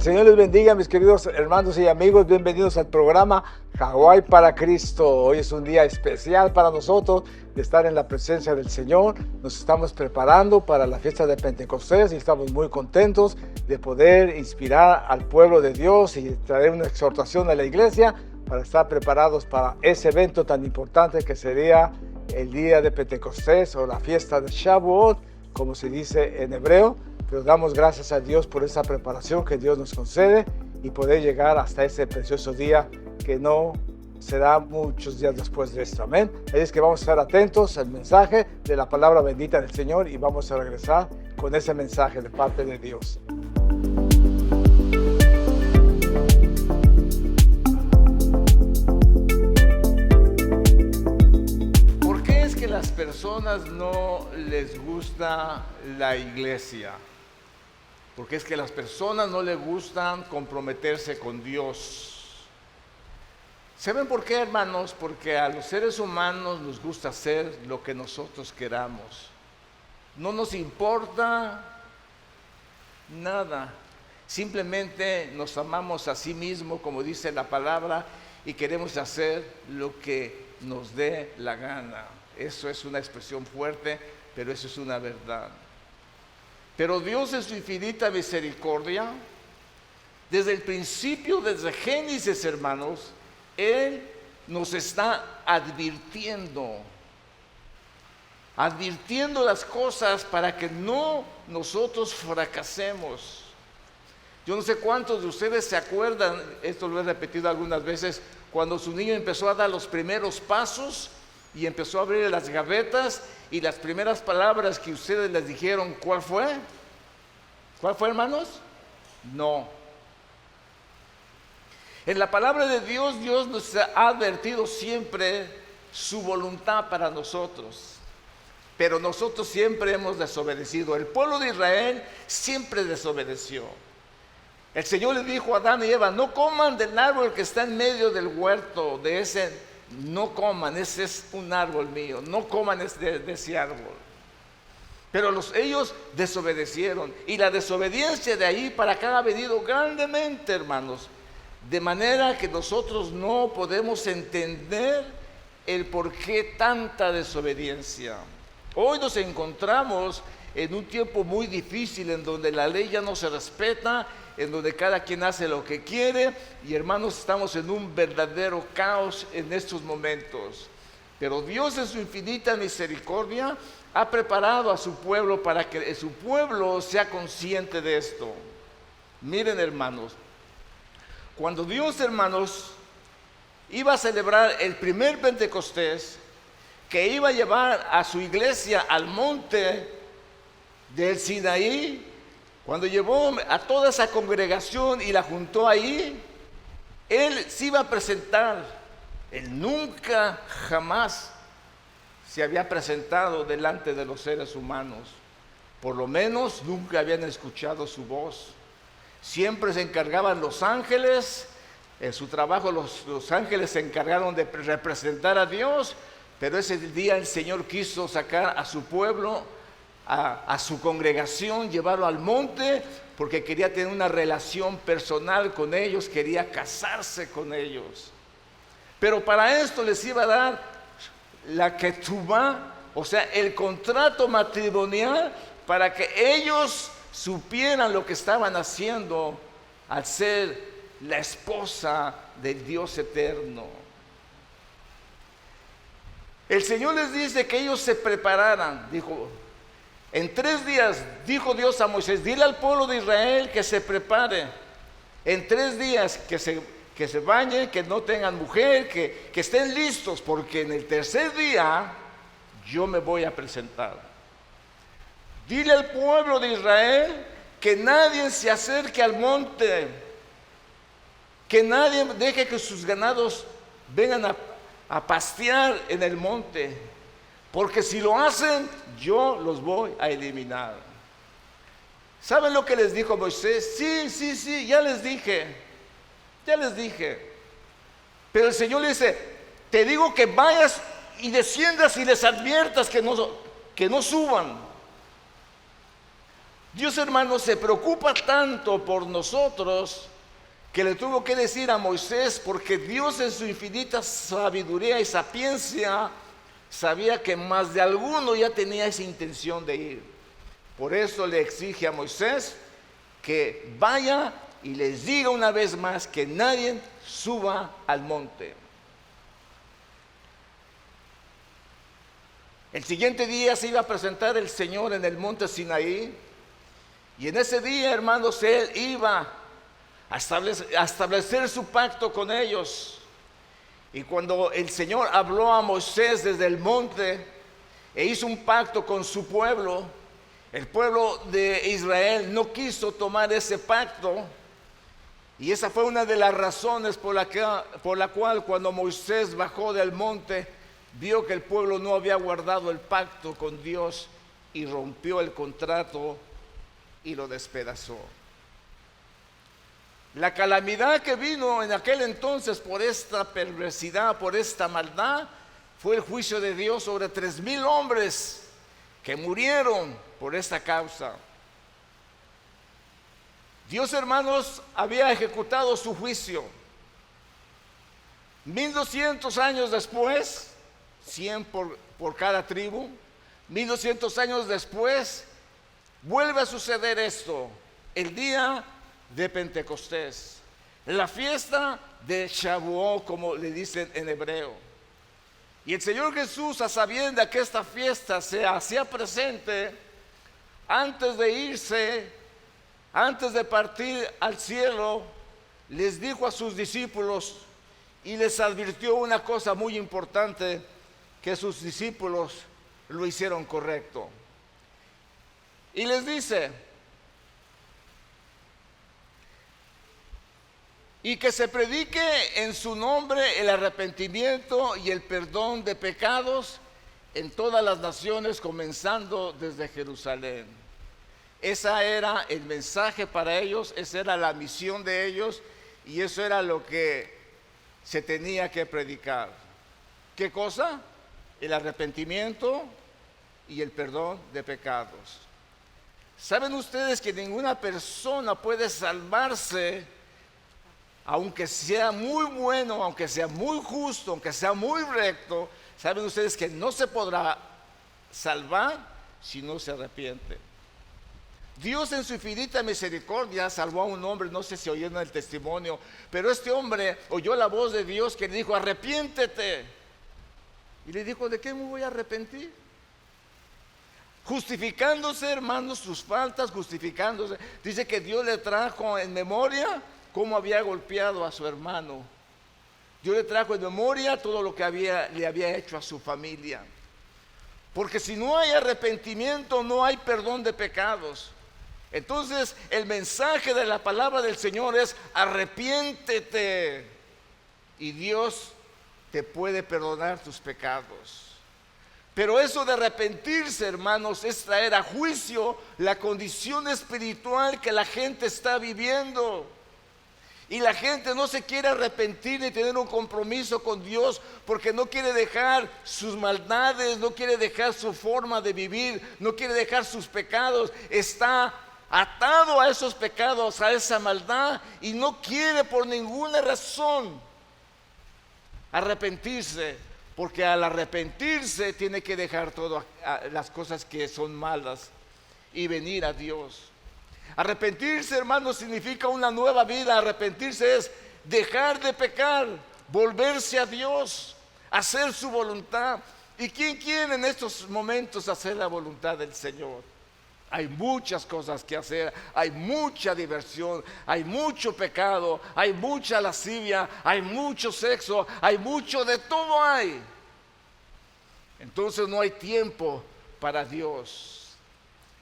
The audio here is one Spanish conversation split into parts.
Señor les bendiga, mis queridos hermanos y amigos. Bienvenidos al programa Hawái para Cristo. Hoy es un día especial para nosotros de estar en la presencia del Señor. Nos estamos preparando para la fiesta de Pentecostés y estamos muy contentos de poder inspirar al pueblo de Dios y traer una exhortación a la iglesia para estar preparados para ese evento tan importante que sería el día de Pentecostés o la fiesta de Shavuot, como se dice en hebreo. Pero damos gracias a Dios por esa preparación que Dios nos concede y poder llegar hasta ese precioso día que no será muchos días después de esto. Amén. Es que vamos a estar atentos al mensaje de la palabra bendita del Señor y vamos a regresar con ese mensaje de parte de Dios. ¿Por qué es que las personas no les gusta la iglesia? Porque es que a las personas no les gustan comprometerse con Dios. ¿Saben por qué, hermanos? Porque a los seres humanos nos gusta hacer lo que nosotros queramos. No nos importa nada. Simplemente nos amamos a sí mismos, como dice la palabra, y queremos hacer lo que nos dé la gana. Eso es una expresión fuerte, pero eso es una verdad. Pero Dios en su infinita misericordia, desde el principio, desde Génesis, hermanos, Él nos está advirtiendo las cosas para que no nosotros fracasemos. Yo no sé cuántos de ustedes se acuerdan, esto lo he repetido algunas veces, cuando su niño empezó a dar los primeros pasos y empezó a abrir las gavetas y las primeras palabras que ustedes les dijeron, ¿cuál fue? ¿Cuál fue, hermanos? No. En la palabra de Dios, Dios nos ha advertido siempre su voluntad para nosotros, pero nosotros siempre hemos desobedecido. El pueblo de Israel siempre desobedeció. El Señor le dijo a Adán y Eva, no coman del árbol que está en medio del huerto, de ese no coman, ese es un árbol mío, no coman de ese árbol. Pero ellos desobedecieron, y la desobediencia de ahí para acá ha venido grandemente, hermanos, de manera que nosotros no podemos entender el por qué tanta desobediencia. Hoy nos encontramos en un tiempo muy difícil, en donde la ley ya no se respeta, en donde cada quien hace lo que quiere, y hermanos, estamos en un verdadero caos en estos momentos. Pero Dios en su infinita misericordia ha preparado a su pueblo para que su pueblo sea consciente de esto. Miren, hermanos, cuando Dios, hermanos, iba a celebrar el primer Pentecostés, que iba a llevar a su iglesia al monte del Sinaí, cuando llevó a toda esa congregación y la juntó ahí, Él se iba a presentar. Él nunca, jamás se había presentado delante de los seres humanos. Por lo menos nunca habían escuchado su voz. Siempre se encargaban los ángeles. En su trabajo los ángeles se encargaron de representar a Dios. Pero ese día el Señor quiso sacar a su pueblo, a su congregación, llevarlo al monte, porque quería tener una relación personal con ellos, quería casarse con ellos. Pero para esto les iba a dar la ketubá, o sea, el contrato matrimonial, para que ellos supieran lo que estaban haciendo al ser la esposa del Dios eterno. El Señor les dice que ellos se prepararan. Dijo, en 3 días, dijo Dios a Moisés, dile al pueblo de Israel que se prepare. En 3 días que se bañen, que no tengan mujer, que estén listos, porque en el tercer día yo me voy a presentar. Dile al pueblo de Israel que nadie se acerque al monte, que nadie deje que sus ganados vengan a pastear en el monte, porque si lo hacen, yo los voy a eliminar. ¿Saben lo que les dijo Moisés? Sí, ya les dije. Pero el Señor le dice, te digo que vayas y desciendas y les adviertas que no suban. Dios, hermanos, se preocupa tanto por nosotros que le tuvo que decir a Moisés, porque Dios en su infinita sabiduría y sapiencia sabía que más de alguno ya tenía esa intención de ir. Por eso le exige a Moisés que vaya y les diga una vez más que nadie suba al monte. El siguiente día se iba a presentar el Señor en el monte Sinaí, y en ese día, hermanos, Él iba a establecer su pacto con ellos. Y cuando el Señor habló a Moisés desde el monte e hizo un pacto con su pueblo, el pueblo de Israel no quiso tomar ese pacto. Y esa fue una de las razones por la cual cuando Moisés bajó del monte, vio que el pueblo no había guardado el pacto con Dios y rompió el contrato y lo despedazó. La calamidad que vino en aquel entonces por esta perversidad, por esta maldad, fue el juicio de Dios sobre 3,000 hombres que murieron por esta causa. Dios, hermanos, había ejecutado su juicio. 1200 años después, 100 por cada tribu, 1200 años después, vuelve a suceder esto, el día de Pentecostés, la fiesta de Shavuot, como le dicen en hebreo. Y el Señor Jesús, a sabiendas que esta fiesta se hacía presente, antes de irse, antes de partir al cielo, les dijo a sus discípulos y les advirtió una cosa muy importante, que sus discípulos lo hicieron correcto. Y les dice: y que se predique en su nombre el arrepentimiento y el perdón de pecados en todas las naciones, comenzando desde Jerusalén. Ese era el mensaje para ellos, esa era la misión de ellos, y eso era lo que se tenía que predicar. ¿Qué cosa? El arrepentimiento y el perdón de pecados. ¿Saben ustedes que ninguna persona puede salvarse, aunque sea muy bueno, aunque sea muy justo, aunque sea muy recto? ¿Saben ustedes que no se podrá salvar si no se arrepiente? Dios en su infinita misericordia salvó a un hombre, no sé si oyeron el testimonio, pero este hombre oyó la voz de Dios que le dijo: arrepiéntete. Y le dijo: ¿de qué me voy a arrepentir? Justificándose, hermanos, sus faltas, justificándose. Dice que Dios le trajo en memoria cómo había golpeado a su hermano. Dios le trajo en memoria todo lo que le había hecho a su familia. Porque si no hay arrepentimiento, no hay perdón de pecados. Entonces el mensaje de la palabra del Señor es: arrepiéntete, y Dios te puede perdonar tus pecados. Pero eso de arrepentirse, hermanos, es traer a juicio la condición espiritual que la gente está viviendo. Y la gente no se quiere arrepentir ni tener un compromiso con Dios, porque no quiere dejar sus maldades, no quiere dejar su forma de vivir, no quiere dejar sus pecados. Está atado a esos pecados, a esa maldad, y no quiere por ninguna razón arrepentirse, porque al arrepentirse tiene que dejar todas las cosas que son malas y venir a Dios. Arrepentirse, hermanos, significa una nueva vida. Arrepentirse es dejar de pecar, volverse a Dios, hacer su voluntad. ¿Y quién quiere en estos momentos hacer la voluntad del Señor? Hay muchas cosas que hacer, hay mucha diversión, hay mucho pecado, hay mucha lascivia, hay mucho sexo, hay mucho, de todo hay. Entonces no hay tiempo para Dios.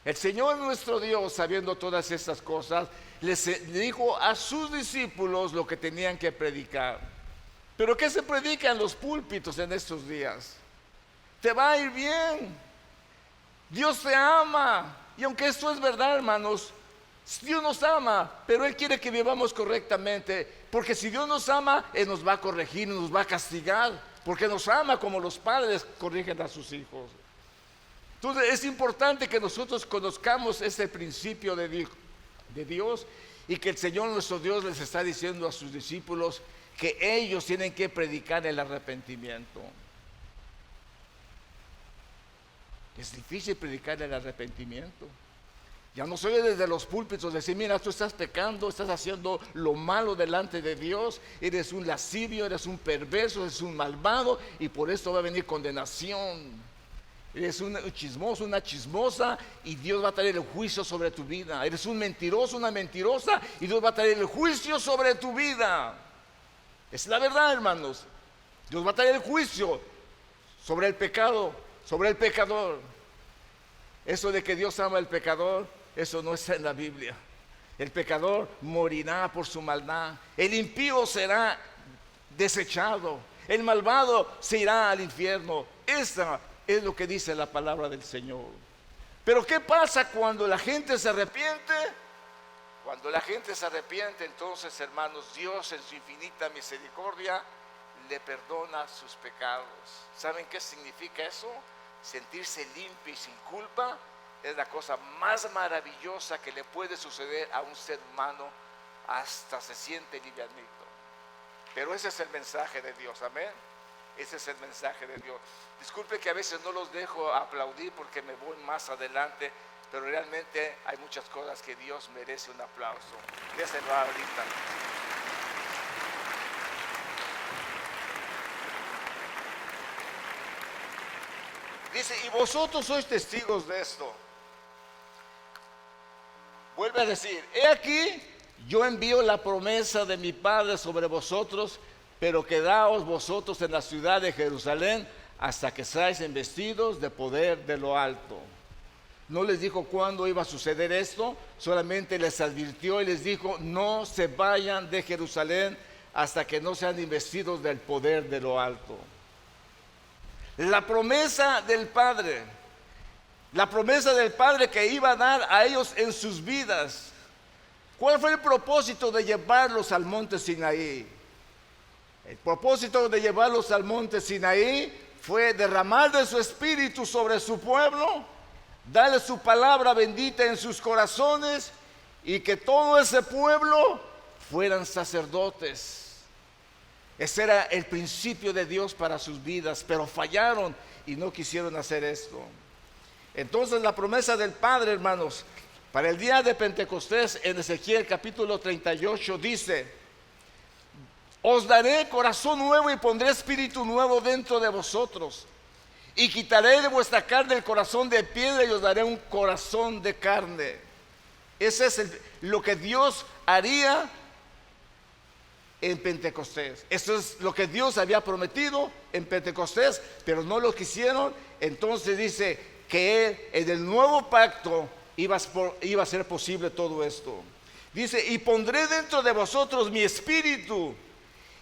El Señor nuestro Dios, sabiendo todas estas cosas, les dijo a sus discípulos lo que tenían que predicar. ¿Pero qué se predica en los púlpitos en estos días? Te va a ir bien, Dios te ama. Y aunque esto es verdad, hermanos, Dios nos ama, pero Él quiere que vivamos correctamente, porque si Dios nos ama, Él nos va a corregir, nos va a castigar, porque nos ama como los padres corrigen a sus hijos. Entonces es importante que nosotros conozcamos ese principio de Dios, y que el Señor nuestro Dios les está diciendo a sus discípulos que ellos tienen que predicar el arrepentimiento. Es difícil predicar el arrepentimiento. Ya no soy desde los púlpitos decir, mira, tú estás pecando, estás haciendo lo malo delante de Dios, eres un lascivio, eres un perverso, eres un malvado, y por esto va a venir condenación. Eres un chismoso, una chismosa, y Dios va a traer el juicio sobre tu vida. Eres un mentiroso, una mentirosa, y Dios va a traer el juicio sobre tu vida. Es la verdad, hermanos. Dios va a traer el juicio sobre el pecado, sobre el pecador. Eso de que Dios ama al pecador, eso no está en la Biblia. El pecador morirá por su maldad. El impío será desechado. El malvado se irá al infierno. Esa es lo que dice la palabra del Señor. Pero ¿qué pasa cuando la gente se arrepiente? Cuando la gente se arrepiente, entonces, hermanos, Dios en su infinita misericordia le perdona sus pecados. ¿Saben qué significa eso? Sentirse limpio y sin culpa es la cosa más maravillosa que le puede suceder a un ser humano. Hasta se siente livianito. Pero ese es el mensaje de Dios, amén. Ese es el mensaje de Dios. Disculpe que a veces no los dejo aplaudir porque me voy más adelante, pero realmente hay muchas cosas que Dios merece un aplauso. Déselo ahorita. Dice, y vosotros sois testigos de esto. Vuelve a decir, he aquí, yo envío la promesa de mi Padre sobre vosotros, pero quedaos vosotros en la ciudad de Jerusalén hasta que seáis investidos de poder de lo alto. No les dijo cuándo iba a suceder esto, solamente les advirtió y les dijo, no se vayan de Jerusalén hasta que no sean investidos del poder de lo alto. La promesa del Padre, que iba a dar a ellos en sus vidas. ¿Cuál fue el propósito de llevarlos al monte Sinaí? El propósito de llevarlos al monte Sinaí fue derramar de su espíritu sobre su pueblo, darle su palabra bendita en sus corazones, y que todo ese pueblo fueran sacerdotes. Ese era el principio de Dios para sus vidas, pero fallaron y no quisieron hacer esto. Entonces la promesa del Padre, hermanos, para el día de Pentecostés, en Ezequiel capítulo 38 dice, os daré corazón nuevo y pondré espíritu nuevo dentro de vosotros, y quitaré de vuestra carne el corazón de piedra y os daré un corazón de carne. Ese es lo que Dios haría en Pentecostés. Eso es lo que Dios había prometido en Pentecostés, pero no lo quisieron. Entonces dice que en el nuevo pacto iba a ser posible todo esto. Dice, y pondré dentro de vosotros mi espíritu,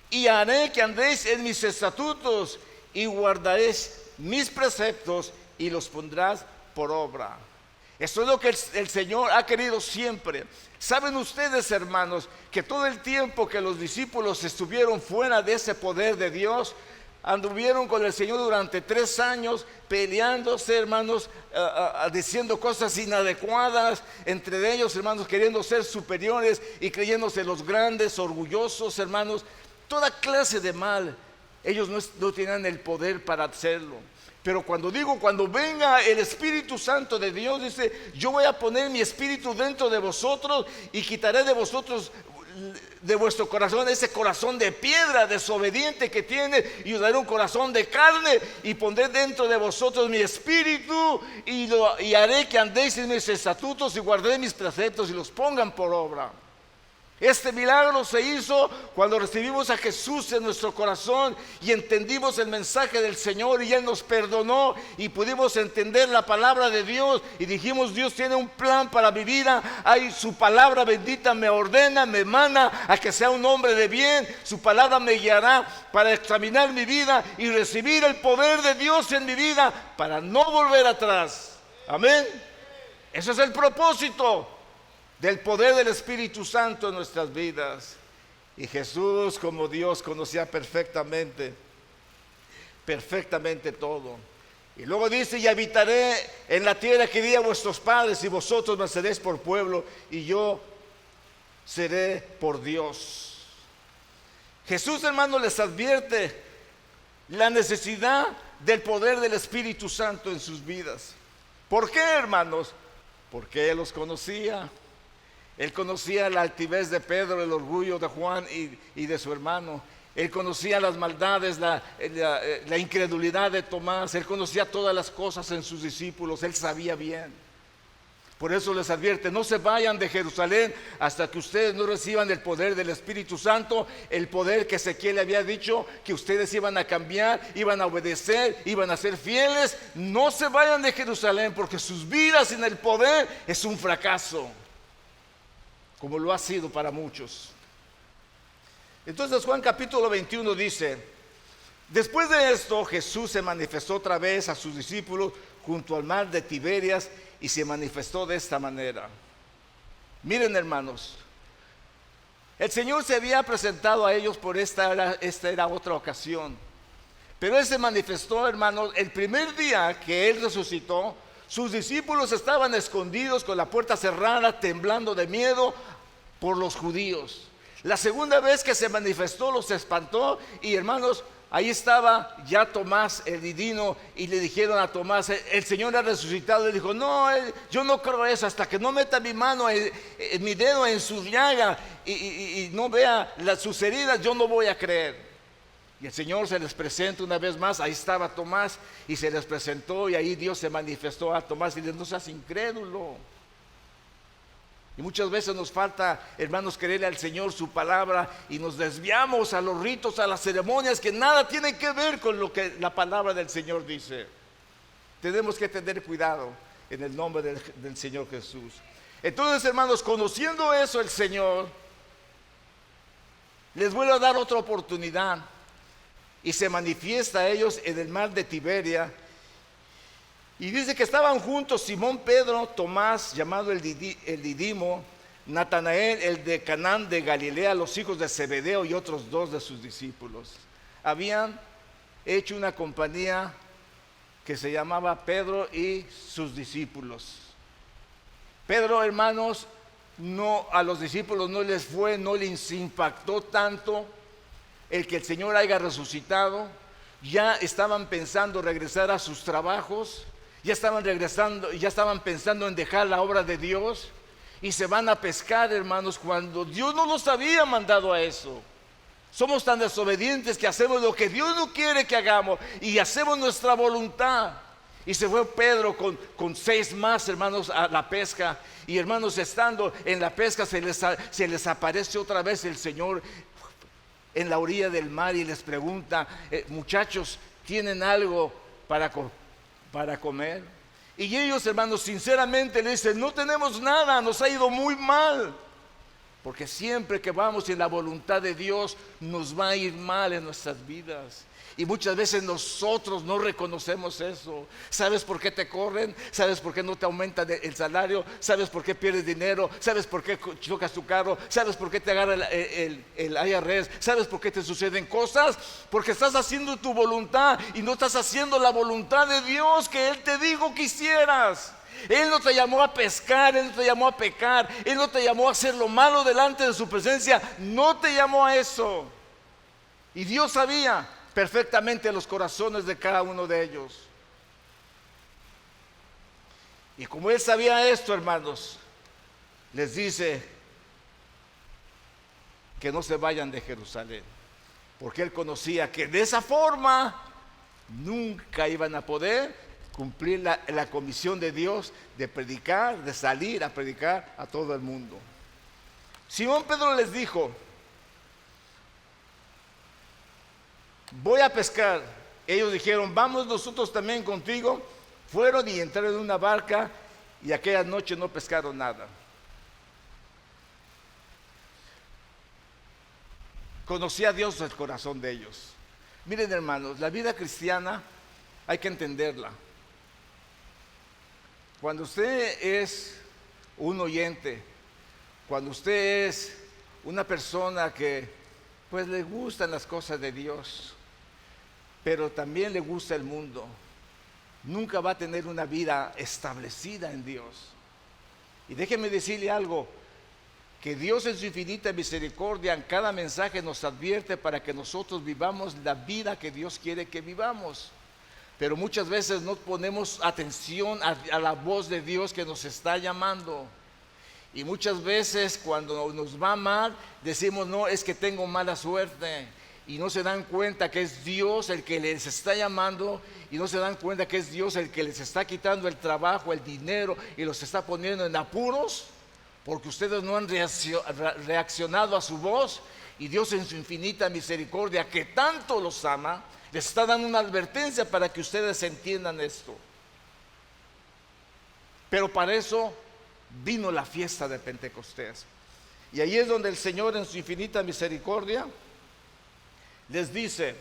y haré que andéis en mis estatutos, y guardaréis mis preceptos, y los pondrás por obra. Eso es lo que el Señor ha querido siempre. ¿Saben ustedes, hermanos, que todo el tiempo que los discípulos estuvieron fuera de ese poder de Dios, anduvieron con el Señor durante 3 años peleándose, hermanos, diciendo cosas inadecuadas, entre ellos, hermanos, queriendo ser superiores y creyéndose los grandes, orgullosos, hermanos, toda clase de mal? Ellos no tenían el poder para hacerlo. Pero cuando venga el Espíritu Santo de Dios, dice, yo voy a poner mi espíritu dentro de vosotros y quitaré de vosotros, de vuestro corazón, ese corazón de piedra desobediente que tiene, y os daré un corazón de carne, y pondré dentro de vosotros mi espíritu, y haré que andéis en mis estatutos, y guardaré mis preceptos y los pongan por obra. Este milagro se hizo cuando recibimos a Jesús en nuestro corazón y entendimos el mensaje del Señor, y Él nos perdonó y pudimos entender la palabra de Dios, y dijimos, Dios tiene un plan para mi vida. Ay, su palabra bendita me ordena, me emana a que sea un hombre de bien. Su palabra me guiará para examinar mi vida y recibir el poder de Dios en mi vida para no volver atrás. Amén. Ese es el propósito del poder del Espíritu Santo en nuestras vidas. Y Jesús, como Dios, conocía perfectamente todo. Y luego dice, y habitaré en la tierra que di a vuestros padres, y vosotros me seréis por pueblo, y yo seré por Dios. Jesús, hermanos, les advierte la necesidad del poder del Espíritu Santo en sus vidas. ¿Por qué, hermanos? Porque Él los conocía. Él conocía la altivez de Pedro, el orgullo de Juan y de su hermano. Él conocía las maldades, la incredulidad de Tomás. Él conocía todas las cosas en sus discípulos. Él sabía bien. Por eso les advierte, no se vayan de Jerusalén hasta que ustedes no reciban el poder del Espíritu Santo, el poder que Ezequiel le había dicho que ustedes iban a cambiar, iban a obedecer, iban a ser fieles. No se vayan de Jerusalén, porque sus vidas sin el poder es un fracaso, como lo ha sido para muchos. Entonces Juan capítulo 21 dice, después de esto Jesús se manifestó otra vez a sus discípulos junto al mar de Tiberias, y se manifestó de esta manera. Miren, hermanos, el Señor se había presentado a ellos por esta era otra ocasión, pero Él se manifestó, hermanos, el primer día que Él resucitó. Sus discípulos estaban escondidos con la puerta cerrada, temblando de miedo por los judíos. La segunda vez que se manifestó los espantó, y hermanos, ahí estaba ya Tomás el Didimo, y le dijeron a Tomás, el Señor ha resucitado. Él dijo, no, yo no creo eso, hasta que no meta mi mano, mi dedo en su llaga y no vea sus heridas, yo no voy a creer. Y el Señor se les presenta una vez más. Ahí estaba Tomás y se les presentó, y ahí Dios se manifestó a Tomás y le dijo, no seas incrédulo. Y muchas veces nos falta, hermanos, creerle al Señor su palabra, y nos desviamos a los ritos, a las ceremonias que nada tienen que ver con lo que la palabra del Señor dice. Tenemos que tener cuidado en el nombre del Señor Jesús. Entonces, hermanos, conociendo eso, el Señor les vuelve a dar otra oportunidad y se manifiesta a ellos en el mar de Tiberia. Y dice que estaban juntos Simón Pedro, Tomás, llamado el Didimo, Natanael, el de Canaán de Galilea, los hijos de Zebedeo, y otros dos de sus discípulos. Habían hecho una compañía que se llamaba Pedro y sus discípulos. Pedro, hermanos, a los discípulos no les impactó tanto el que el Señor haya resucitado. Ya estaban pensando regresar a sus trabajos. Ya estaban pensando en dejar la obra de Dios, y se van a pescar, hermanos, cuando Dios no los había mandado a eso. Somos tan desobedientes que hacemos lo que Dios no quiere que hagamos y hacemos nuestra voluntad. Y se fue Pedro con 6 más, hermanos, a la pesca. Y, hermanos, estando en la pesca, se les aparece otra vez el Señor en la orilla del mar y les pregunta, muchachos, ¿tienen algo para comer? Y ellos, hermanos, sinceramente le dicen, no tenemos nada, nos ha ido muy mal. Porque siempre que vamos en la voluntad de Dios, nos va a ir mal en nuestras vidas. Y muchas veces nosotros no reconocemos eso. ¿Sabes por qué te corren? ¿Sabes por qué no te aumentan el salario? ¿Sabes por qué pierdes dinero? ¿Sabes por qué chocas tu carro? ¿Sabes por qué te agarra el IRS? ¿Sabes por qué te suceden cosas? Porque estás haciendo tu voluntad y no estás haciendo la voluntad de Dios que Él te dijo que hicieras. Él no te llamó a pescar, Él no te llamó a pecar, Él no te llamó a hacer lo malo delante de su presencia. No te llamó a eso. Y Dios sabía perfectamente los corazones de cada uno de ellos. Y como Él sabía esto, hermanos, les dice que no se vayan de Jerusalén, porque Él conocía que de esa forma nunca iban a poder cumplir la comisión de Dios de predicar, de salir a predicar a todo el mundo. Simón Pedro les dijo, voy a pescar. Ellos dijeron, vamos nosotros también contigo. Fueron y entraron en una barca, y aquella noche no pescaron nada. Conocía a Dios el corazón de ellos. Miren, hermanos, la vida cristiana hay que entenderla. Cuando usted es un oyente, cuando usted es una persona que pues le gustan las cosas de Dios, pero también le gusta el mundo, nunca va a tener una vida establecida en Dios. Y déjeme decirle algo, que Dios en su infinita misericordia en cada mensaje nos advierte para que nosotros vivamos la vida que Dios quiere que vivamos. Pero muchas veces no ponemos atención a la voz de Dios que nos está llamando. Y muchas veces cuando nos va mal, decimos, no, es que tengo mala suerte. Y no se dan cuenta que es Dios el que les está llamando, y no se dan cuenta que es Dios el que les está quitando el trabajo, el dinero, y los está poniendo en apuros, porque ustedes no han reaccionado a su voz. Y Dios en su infinita misericordia, que tanto los ama, les está dando una advertencia para que ustedes entiendan esto. Pero para eso vino la fiesta de Pentecostés. Y ahí es donde el Señor en su infinita misericordia les dice: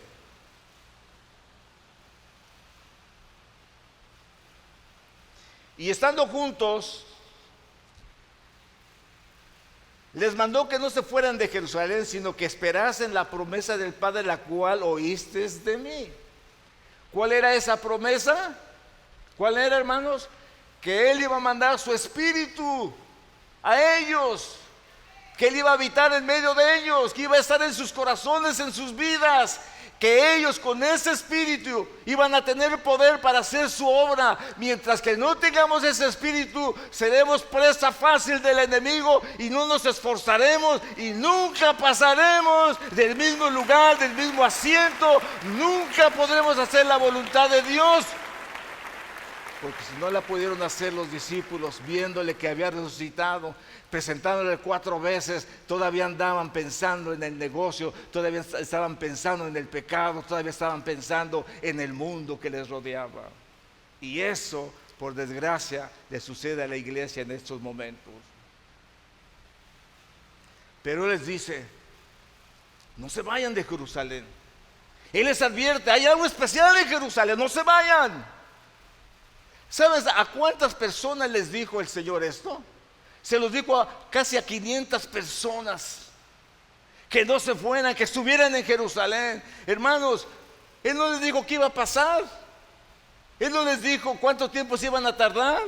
y estando juntos, les mandó que no se fueran de Jerusalén, sino que esperasen la promesa del Padre, la cual oísteis de mí. ¿Cuál era esa promesa? ¿Cuál era, hermanos? Que Él iba a mandar su Espíritu a ellos, que Él iba a habitar en medio de ellos, que iba a estar en sus corazones, en sus vidas, que ellos con ese Espíritu iban a tener poder para hacer su obra. Mientras que no tengamos ese Espíritu, seremos presa fácil del enemigo y no nos esforzaremos y nunca pasaremos del mismo lugar, del mismo asiento. Nunca podremos hacer la voluntad de Dios. Porque si no la pudieron hacer los discípulos, viéndole que había resucitado, presentándole 4 veces, todavía andaban pensando en el negocio, todavía estaban pensando en el pecado, todavía estaban pensando en el mundo que les rodeaba. Y eso, por desgracia, le sucede a la iglesia en estos momentos. Pero Él les dice: no se vayan de Jerusalén. Él les advierte: hay algo especial en Jerusalén, no se vayan. ¿Sabes a cuántas personas les dijo el Señor esto? Se los dijo casi a 500 personas que no se fueran, que estuvieran en Jerusalén. Hermanos, Él no les dijo qué iba a pasar. Él no les dijo cuánto tiempo se iban a tardar.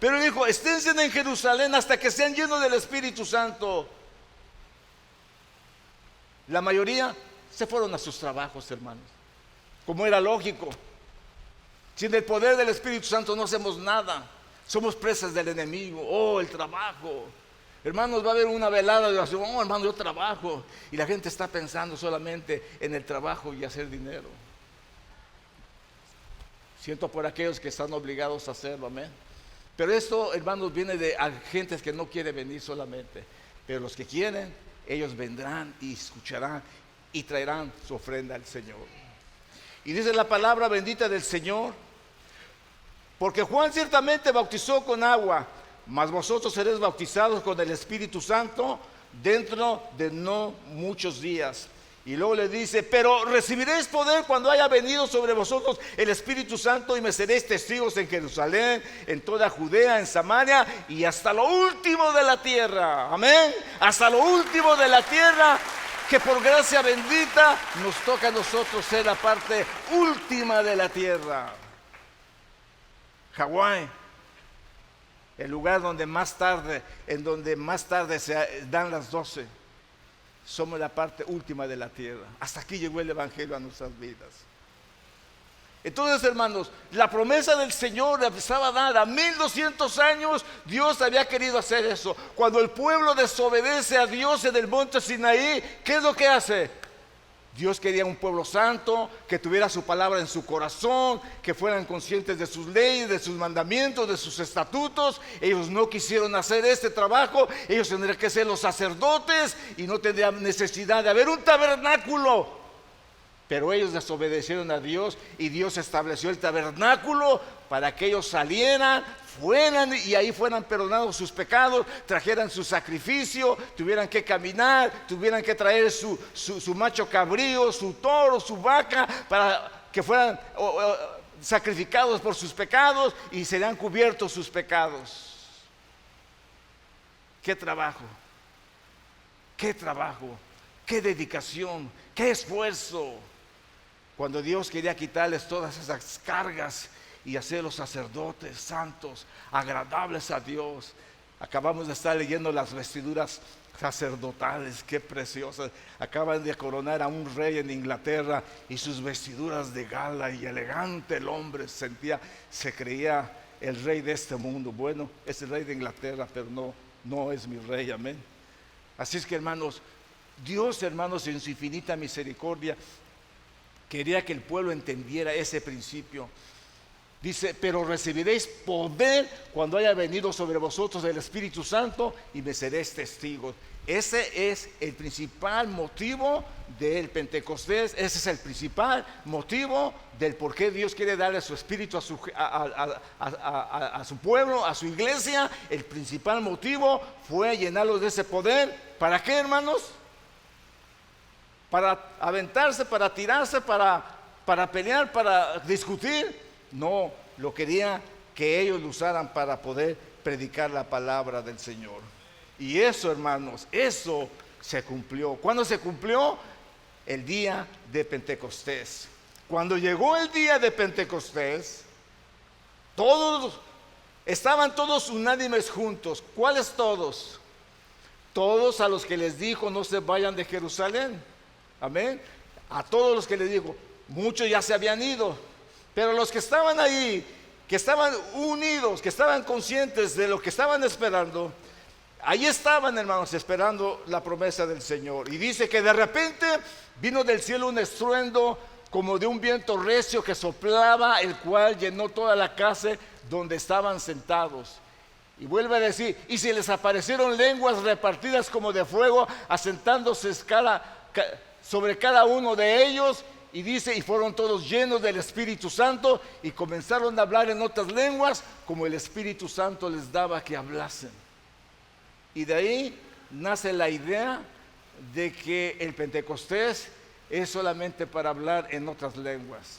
Pero Él dijo: esténse en Jerusalén hasta que sean llenos del Espíritu Santo. La mayoría se fueron a sus trabajos, hermanos, como era lógico. Sin el poder del Espíritu Santo no hacemos nada. Somos presas del enemigo. Oh, el trabajo. Hermanos, va a haber una velada de oración. Oh, hermano, yo trabajo. Y la gente está pensando solamente en el trabajo y hacer dinero. Siento por aquellos que están obligados a hacerlo, amén. Pero esto, hermanos, viene de gentes que no quieren venir solamente. Pero los que quieren, ellos vendrán y escucharán y traerán su ofrenda al Señor. Y dice la palabra bendita del Señor: porque Juan ciertamente bautizó con agua, mas vosotros seréis bautizados con el Espíritu Santo dentro de no muchos días. Y luego le dice: pero recibiréis poder cuando haya venido sobre vosotros el Espíritu Santo, y me seréis testigos en Jerusalén, en toda Judea, en Samaria y hasta lo último de la tierra. Amén. Hasta lo último de la tierra, que por gracia bendita nos toca a nosotros ser la parte última de la tierra. Hawái, el lugar donde más tarde se dan las 12, somos la parte última de la tierra. Hasta aquí llegó el Evangelio a nuestras vidas. Entonces, hermanos, la promesa del Señor estaba dada. 1200 años Dios había querido hacer eso. Cuando el pueblo desobedece a Dios en el monte Sinaí, ¿qué es lo que hace? Dios quería un pueblo santo, que tuviera su palabra en su corazón, que fueran conscientes de sus leyes, de sus mandamientos, de sus estatutos. Ellos no quisieron hacer este trabajo. Ellos tendrían que ser los sacerdotes y no tendrían necesidad de haber un tabernáculo. Pero ellos desobedecieron a Dios, y Dios estableció el tabernáculo para que ellos salieran, fueran y ahí fueran perdonados sus pecados, trajeran su sacrificio, tuvieran que caminar, tuvieran que traer su macho cabrío, su toro, su vaca, para que fueran sacrificados por sus pecados y serían cubiertos sus pecados. ¡Qué trabajo! ¡Qué trabajo! ¡Qué dedicación! ¡Qué esfuerzo! Cuando Dios quería quitarles todas esas cargas y hacerlos sacerdotes santos, agradables a Dios. Acabamos de estar leyendo las vestiduras sacerdotales, qué preciosas. Acaban de coronar a un rey en Inglaterra y sus vestiduras de gala y elegante. El hombre se creía el rey de este mundo. Bueno, es el rey de Inglaterra, pero no es mi rey, amén. Así es que, hermanos, Dios, hermanos, en su infinita misericordia quería que el pueblo entendiera ese principio. Dice, pero recibiréis poder cuando haya venido sobre vosotros el Espíritu Santo y me seréis testigos. Ese es el principal motivo del Pentecostés. Ese es el principal motivo del por qué Dios quiere darle su Espíritu a su pueblo, a su iglesia. El principal motivo fue llenarlos de ese poder. ¿Para qué, hermanos? ¿Para aventarse, para tirarse, para pelear, para discutir? No, lo quería que ellos lo usaran para poder predicar la palabra del Señor. Y eso, hermanos, eso se cumplió. ¿Cuándo se cumplió? El día de Pentecostés. Cuando llegó el día de Pentecostés, estaban todos unánimes juntos. ¿Cuáles todos? Todos a los que les dijo no se vayan de Jerusalén. Amén. A todos los que les dijo, muchos ya se habían ido, pero los que estaban ahí, que estaban unidos, que estaban conscientes de lo que estaban esperando, ahí estaban, hermanos, esperando la promesa del Señor. Y dice que de repente vino del cielo un estruendo como de un viento recio que soplaba, el cual llenó toda la casa donde estaban sentados. Y vuelve a decir, y se les aparecieron lenguas repartidas como de fuego, asentándose sobre cada uno de ellos. Y dice, y fueron todos llenos del Espíritu Santo y comenzaron a hablar en otras lenguas como el Espíritu Santo les daba que hablasen. Y de ahí nace la idea de que el Pentecostés es solamente para hablar en otras lenguas.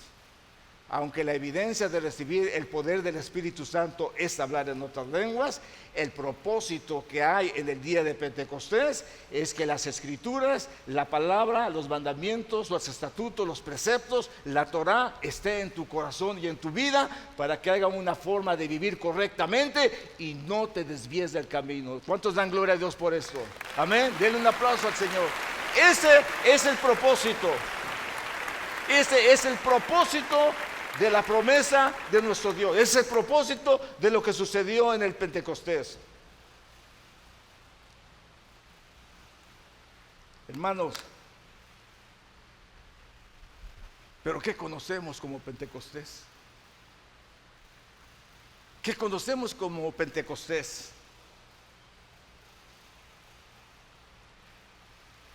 Aunque la evidencia de recibir el poder del Espíritu Santo es hablar en otras lenguas, el propósito que hay en el día de Pentecostés es que las Escrituras, la palabra, los mandamientos, los estatutos, los preceptos, la Torá esté en tu corazón y en tu vida para que hagan una forma de vivir correctamente y no te desvíes del camino. ¿Cuántos dan gloria a Dios por esto? Amén. Denle un aplauso al Señor. Ese es el propósito. Ese es el propósito de la promesa de nuestro Dios. Ese es el propósito de lo que sucedió en el Pentecostés. Hermanos, ¿pero qué conocemos como Pentecostés? ¿Qué conocemos como Pentecostés?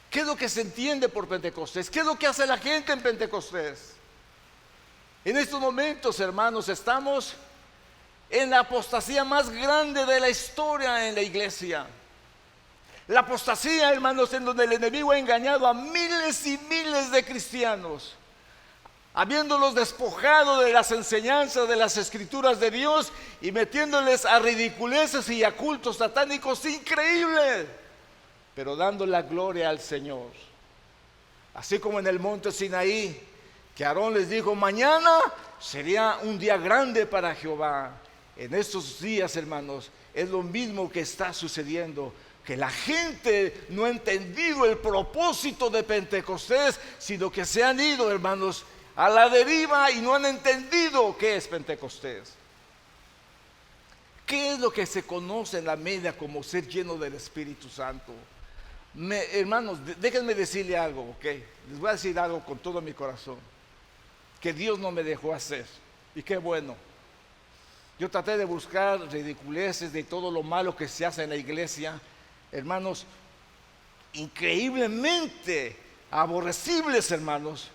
¿Qué es lo que se entiende por Pentecostés? ¿Qué es lo que hace la gente en Pentecostés? En estos momentos, hermanos, estamos en la apostasía más grande de la historia en la iglesia. La apostasía, hermanos, en donde el enemigo ha engañado a miles y miles de cristianos, habiéndolos despojado de las enseñanzas de las Escrituras de Dios y metiéndoles a ridiculeces y a cultos satánicos increíbles, pero dando la gloria al Señor. Así como en el monte Sinaí, que Aarón les dijo, mañana sería un día grande para Jehová. En estos días, hermanos, es lo mismo que está sucediendo, que la gente no ha entendido el propósito de Pentecostés, sino que se han ido, hermanos, a la deriva y no han entendido qué es Pentecostés. ¿Qué es lo que se conoce en la media como ser lleno del Espíritu Santo? Hermanos, déjenme decirle algo, ¿ok? Les voy a decir algo con todo mi corazón que Dios no me dejó hacer, y qué bueno. Yo traté de buscar ridiculeces de todo lo malo que se hace en la iglesia, hermanos, increíblemente aborrecibles, hermanos,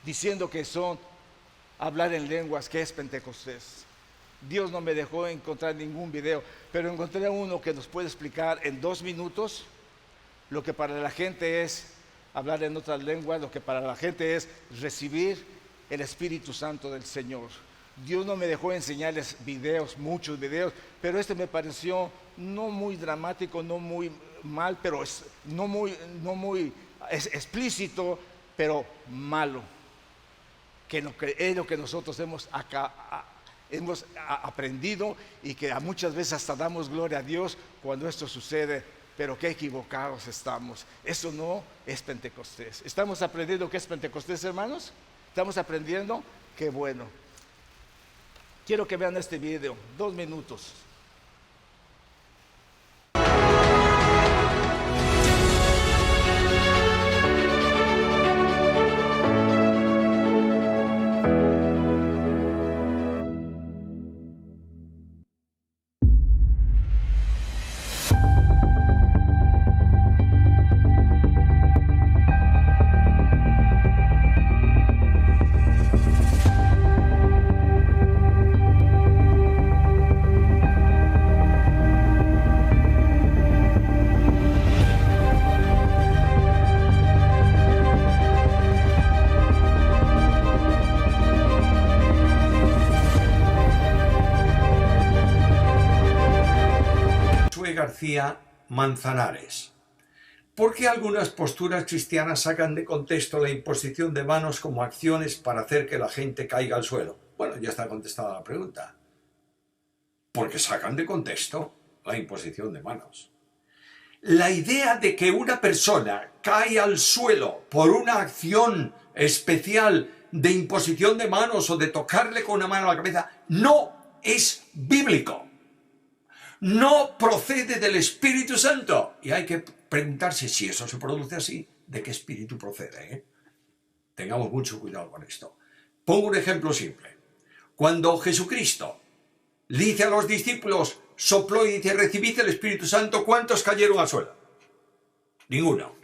diciendo que son hablar en lenguas, que es Pentecostés. Dios no me dejó encontrar ningún video, pero encontré uno que nos puede explicar en 2 minutos lo que para la gente es hablar en otras lenguas, lo que para la gente es recibir el Espíritu Santo del Señor. Dios no me dejó enseñarles videos, muchos videos, pero este me pareció no muy dramático, no muy mal, pero no muy explícito, pero malo, que es lo que nosotros hemos hemos aprendido y que muchas veces hasta damos gloria a Dios cuando esto sucede, pero qué equivocados estamos. Eso no es Pentecostés. ¿Estamos aprendiendo qué es Pentecostés, hermanos? ¿Estamos aprendiendo? Qué bueno. Quiero que vean este video, 2 minutos. García Manzanares. ¿Por qué algunas posturas cristianas sacan de contexto la imposición de manos como acciones para hacer que la gente caiga al suelo? Bueno, ya está contestada la pregunta. Porque sacan de contexto la imposición de manos. La idea de que una persona cae al suelo por una acción especial de imposición de manos o de tocarle con una mano a la cabeza no es bíblico. No procede del Espíritu Santo. Y hay que preguntarse si eso se produce así, ¿de qué espíritu procede? Tengamos mucho cuidado con esto. Pongo un ejemplo simple. Cuando Jesucristo le dice a los discípulos, sopló y dice, recibid el Espíritu Santo, ¿cuántos cayeron al suelo? Ninguno.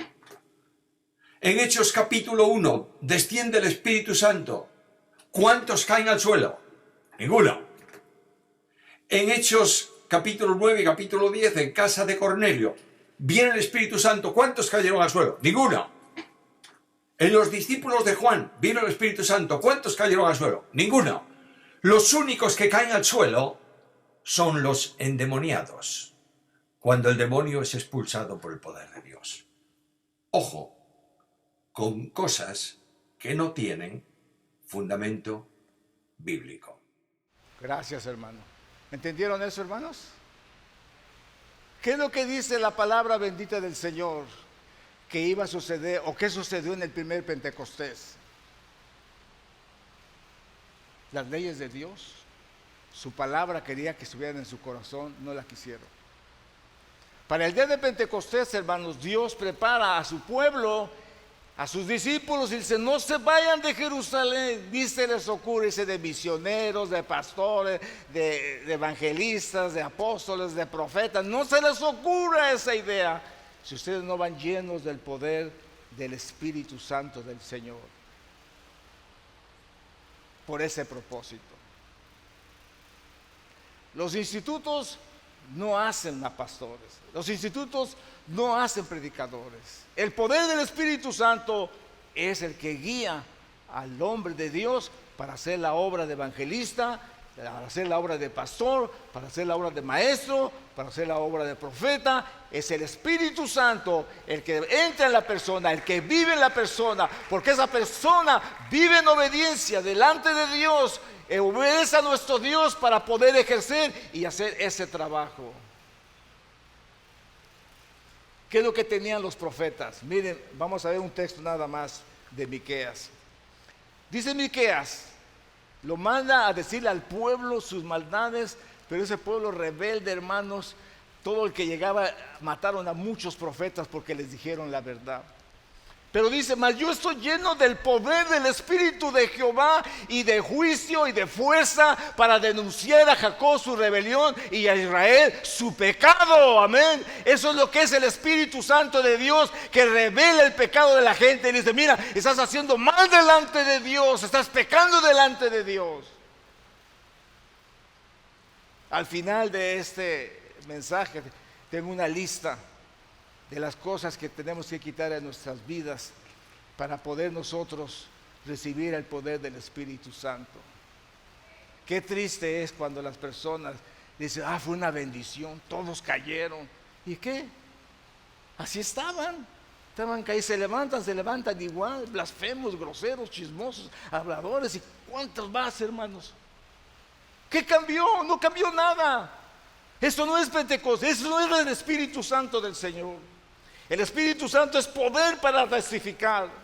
En Hechos capítulo 1, desciende el Espíritu Santo. ¿Cuántos caen al suelo? Ninguno. En Hechos capítulo 9 y capítulo 10, en casa de Cornelio, viene el Espíritu Santo. ¿Cuántos cayeron al suelo? Ninguno. En los discípulos de Juan vino el Espíritu Santo. ¿Cuántos cayeron al suelo? Ninguno. Los únicos que caen al suelo son los endemoniados, cuando el demonio es expulsado por el poder de Dios. Ojo, con cosas que no tienen fundamento bíblico. Gracias, hermano. ¿Entendieron eso, hermanos? ¿Qué es lo que dice la palabra bendita del Señor que iba a suceder o qué sucedió en el primer Pentecostés? Las leyes de Dios, su palabra quería que estuvieran en su corazón, no la quisieron. Para el día de Pentecostés, hermanos, Dios prepara a su pueblo, a sus discípulos, y dice, no se vayan de Jerusalén, ni se les ocurre, dice, de misioneros, de pastores, de evangelistas, de apóstoles, de profetas, no se les ocurra esa idea, si ustedes no van llenos del poder del Espíritu Santo del Señor, por ese propósito. Los institutos no hacen a pastores, los institutos no hacen predicadores. El poder del Espíritu Santo es el que guía al hombre de Dios para hacer la obra de evangelista, para hacer la obra de pastor, para hacer la obra de maestro, para hacer la obra de profeta. Es el Espíritu Santo el que entra en la persona, el que vive en la persona, porque esa persona vive en obediencia delante de Dios, obedece a nuestro Dios para poder ejercer y hacer ese trabajo. ¿Qué es lo que tenían los profetas? Miren, vamos a ver un texto nada más de Miqueas. Dice Miqueas, lo manda a decirle al pueblo sus maldades, pero ese pueblo rebelde, hermanos, todo el que llegaba mataron a muchos profetas porque les dijeron la verdad. Pero dice, mas yo estoy lleno del poder del Espíritu de Jehová y de juicio y de fuerza para denunciar a Jacob su rebelión y a Israel su pecado. Amén. Eso es lo que es el Espíritu Santo de Dios, que revela el pecado de la gente. Y dice, mira, estás haciendo mal delante de Dios, estás pecando delante de Dios. Al final de este mensaje tengo una lista de las cosas que tenemos que quitar en nuestras vidas para poder nosotros recibir el poder del Espíritu Santo. Qué triste es cuando las personas dicen, fue una bendición, todos cayeron. ¿Y qué? Así estaban caídos, se levantan igual, blasfemos, groseros, chismosos, habladores, y cuántos más, hermanos. ¿Qué cambió? No cambió nada. Esto no es Pentecostés, eso no es el Espíritu Santo del Señor. El Espíritu Santo es poder para testificar.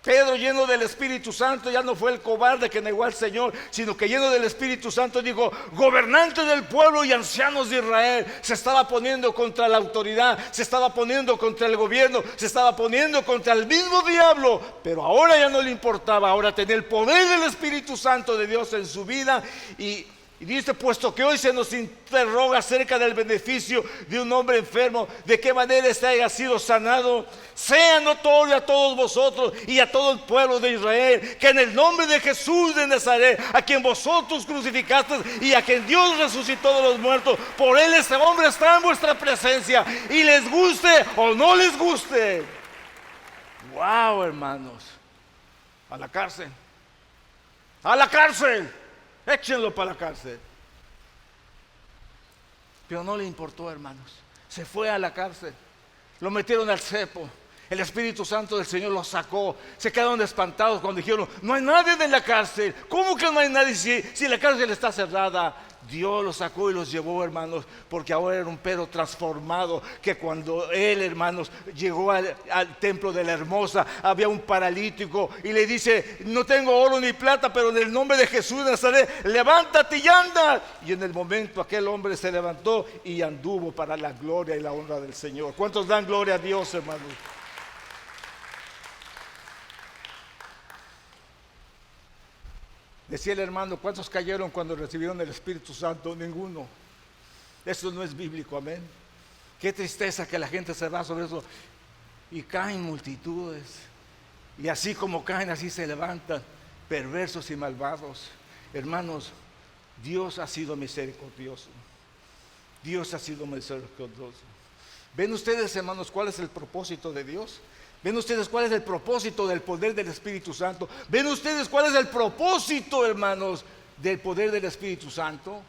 Pedro, lleno del Espíritu Santo, ya no fue el cobarde que negó al Señor, sino que lleno del Espíritu Santo dijo: gobernantes del pueblo y ancianos de Israel. Se estaba poniendo contra la autoridad, se estaba poniendo contra el gobierno, se estaba poniendo contra el mismo diablo, pero ahora ya no le importaba. Ahora tenía el poder del Espíritu Santo de Dios en su vida. Y dice: puesto que hoy se nos interroga acerca del beneficio de un hombre enfermo, de qué manera éste haya sido sanado, sea notorio a todos vosotros y a todo el pueblo de Israel, que en el nombre de Jesús de Nazaret, a quien vosotros crucificasteis y a quien Dios resucitó de los muertos, por él este hombre está en vuestra presencia, y les guste o no les guste. Wow, hermanos, a la cárcel, a la cárcel. Échenlo para la cárcel. Pero no le importó, hermanos. Se fue a la cárcel. Lo metieron al cepo. El Espíritu Santo del Señor lo sacó. Se quedaron espantados cuando dijeron: no hay nadie en la cárcel. ¿Cómo que no hay nadie si la cárcel está cerrada? Dios los sacó y los llevó, hermanos, porque ahora era un Pedro transformado, que cuando él, hermanos, llegó al templo de la Hermosa, había un paralítico y le dice: no tengo oro ni plata, pero en el nombre de Jesús de Nazaret, levántate y anda. Y en el momento aquel hombre se levantó y anduvo para la gloria y la honra del Señor. ¿Cuántos dan gloria a Dios, hermanos? Decía el hermano: ¿cuántos cayeron cuando recibieron el Espíritu Santo? Ninguno. Eso no es bíblico, amén. Qué tristeza que la gente se va sobre eso. Y caen multitudes. Y así como caen, así se levantan, perversos y malvados. Hermanos, Dios ha sido misericordioso. Dios ha sido misericordioso. ¿Ven ustedes, hermanos, cuál es el propósito de Dios? ¿Ven ustedes cuál es el propósito del poder del Espíritu Santo? ¿Ven ustedes cuál es el propósito, hermanos, del poder del Espíritu Santo?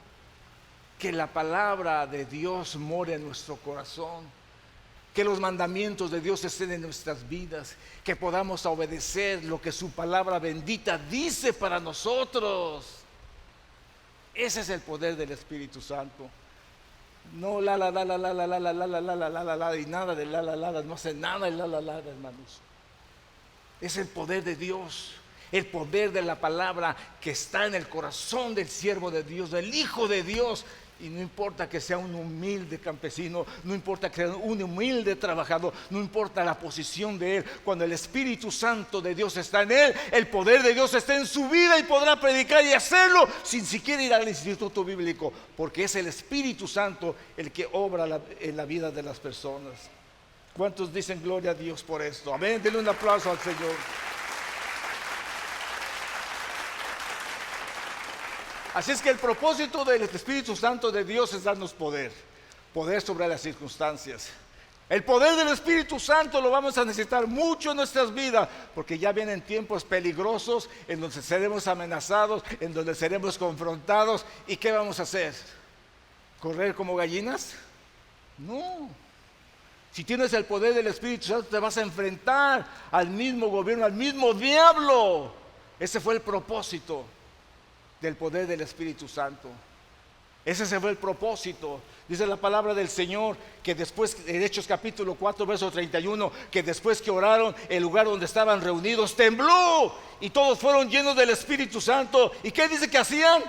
Que la palabra de Dios more en nuestro corazón, que los mandamientos de Dios estén en nuestras vidas, que podamos obedecer lo que su palabra bendita dice para nosotros. Ese es el poder del Espíritu Santo. No la y nada de la, no hace nada el la, hermanos. Es el poder de Dios, el poder de la palabra que está en el corazón del siervo de Dios, del Hijo de Dios. Y no importa que sea un humilde campesino, no importa que sea un humilde trabajador, no importa la posición de él, cuando el Espíritu Santo de Dios está en él, el poder de Dios está en su vida y podrá predicar y hacerlo sin siquiera ir al instituto bíblico, porque es el Espíritu Santo el que obra en la vida de las personas. ¿Cuántos dicen gloria a Dios por esto? Amén, denle un aplauso al Señor. Así es que el propósito del Espíritu Santo de Dios es darnos poder, poder sobre las circunstancias. El poder del Espíritu Santo lo vamos a necesitar mucho en nuestras vidas, porque ya vienen tiempos peligrosos en donde seremos amenazados, en donde seremos confrontados. ¿Y qué vamos a hacer? ¿Correr como gallinas? No. Si tienes el poder del Espíritu Santo, te vas a enfrentar al mismo gobierno, al mismo diablo. Ese fue el propósito del poder del Espíritu Santo. Ese fue el propósito. Dice la palabra del Señor que después, en Hechos capítulo 4 verso 31, que después que oraron, el lugar donde estaban reunidos tembló y todos fueron llenos del Espíritu Santo. ¿Y qué dice que hacían,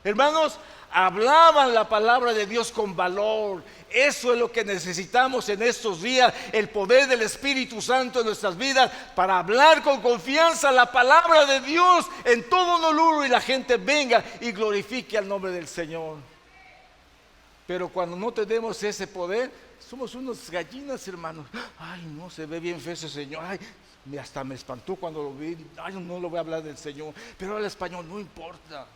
hermanos? Hablaban la palabra de Dios con valor. Eso es lo que necesitamos en estos días, el poder del Espíritu Santo en nuestras vidas, para hablar con confianza la palabra de Dios en todo honor, y la gente venga y glorifique al nombre del Señor. Pero cuando no tenemos ese poder, somos unos gallinas, hermanos. Ay, no, se ve bien feo ese Señor. Ay, hasta me espantó cuando lo vi. Ay, no lo voy a hablar del Señor. Pero el español no importa.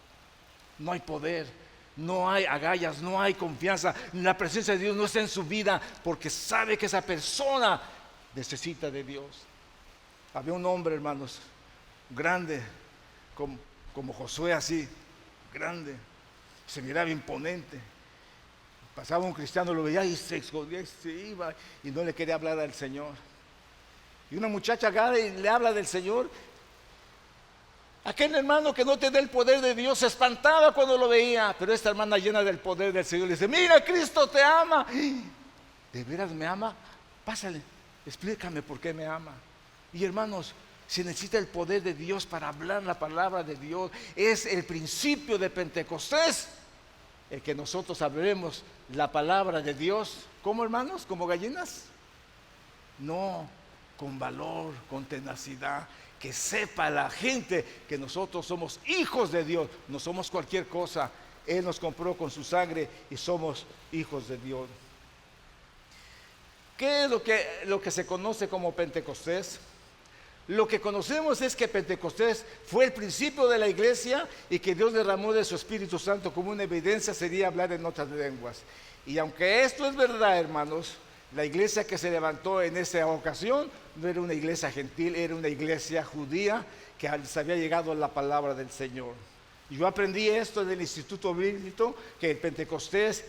No hay poder. No hay agallas, no hay confianza. La presencia de Dios no está en su vida, porque sabe que esa persona necesita de Dios. Había un hombre, hermanos, grande, como Josué, así, grande, se miraba imponente. Pasaba un cristiano, lo veía y se escondía y se iba y no le quería hablar al Señor. Y una muchacha agarra y le habla del Señor Aquel hermano que no tenía el poder de Dios se espantaba cuando lo veía, pero esta hermana llena del poder del Señor le dice: mira, Cristo te ama. ¿De veras me ama? Pásale, explícame por qué me ama. Y hermanos, se necesita el poder de Dios para hablar la palabra de Dios. Es el principio de Pentecostés el que nosotros hablemos la palabra de Dios. ¿Cómo, hermanos? ¿Como gallinas? No, con valor, con tenacidad. Que sepa la gente que nosotros somos hijos de Dios, no somos cualquier cosa. Él nos compró con su sangre y somos hijos de Dios. ¿Qué es lo que se conoce como Pentecostés? Lo que conocemos es que Pentecostés fue el principio de la iglesia y que Dios derramó de su Espíritu Santo. Como una evidencia sería hablar en otras lenguas. Y aunque esto es verdad, hermanos, la iglesia que se levantó en esa ocasión no era una iglesia gentil, era una iglesia judía que les había llegado la palabra del Señor. Yo aprendí esto en el Instituto Bíblico, que el Pentecostés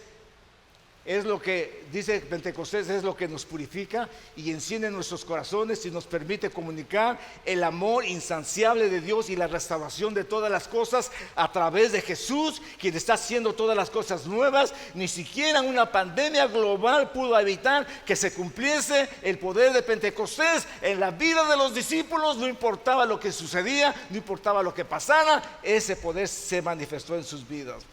es lo que dice Pentecostés, es lo que nos purifica y enciende nuestros corazones y nos permite comunicar el amor insaciable de Dios y la restauración de todas las cosas a través de Jesús, quien está haciendo todas las cosas nuevas. Ni siquiera una pandemia global pudo evitar que se cumpliese el poder de Pentecostés en la vida de los discípulos. No importaba lo que sucedía, no importaba lo que pasara, ese poder se manifestó en sus vidas.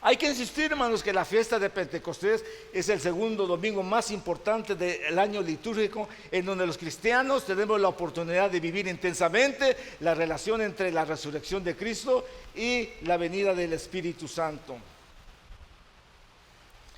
Hay que insistir, hermanos, que la fiesta de Pentecostés es el segundo domingo más importante del año litúrgico, en donde los cristianos tenemos la oportunidad de vivir intensamente la relación entre la resurrección de Cristo y la venida del Espíritu Santo.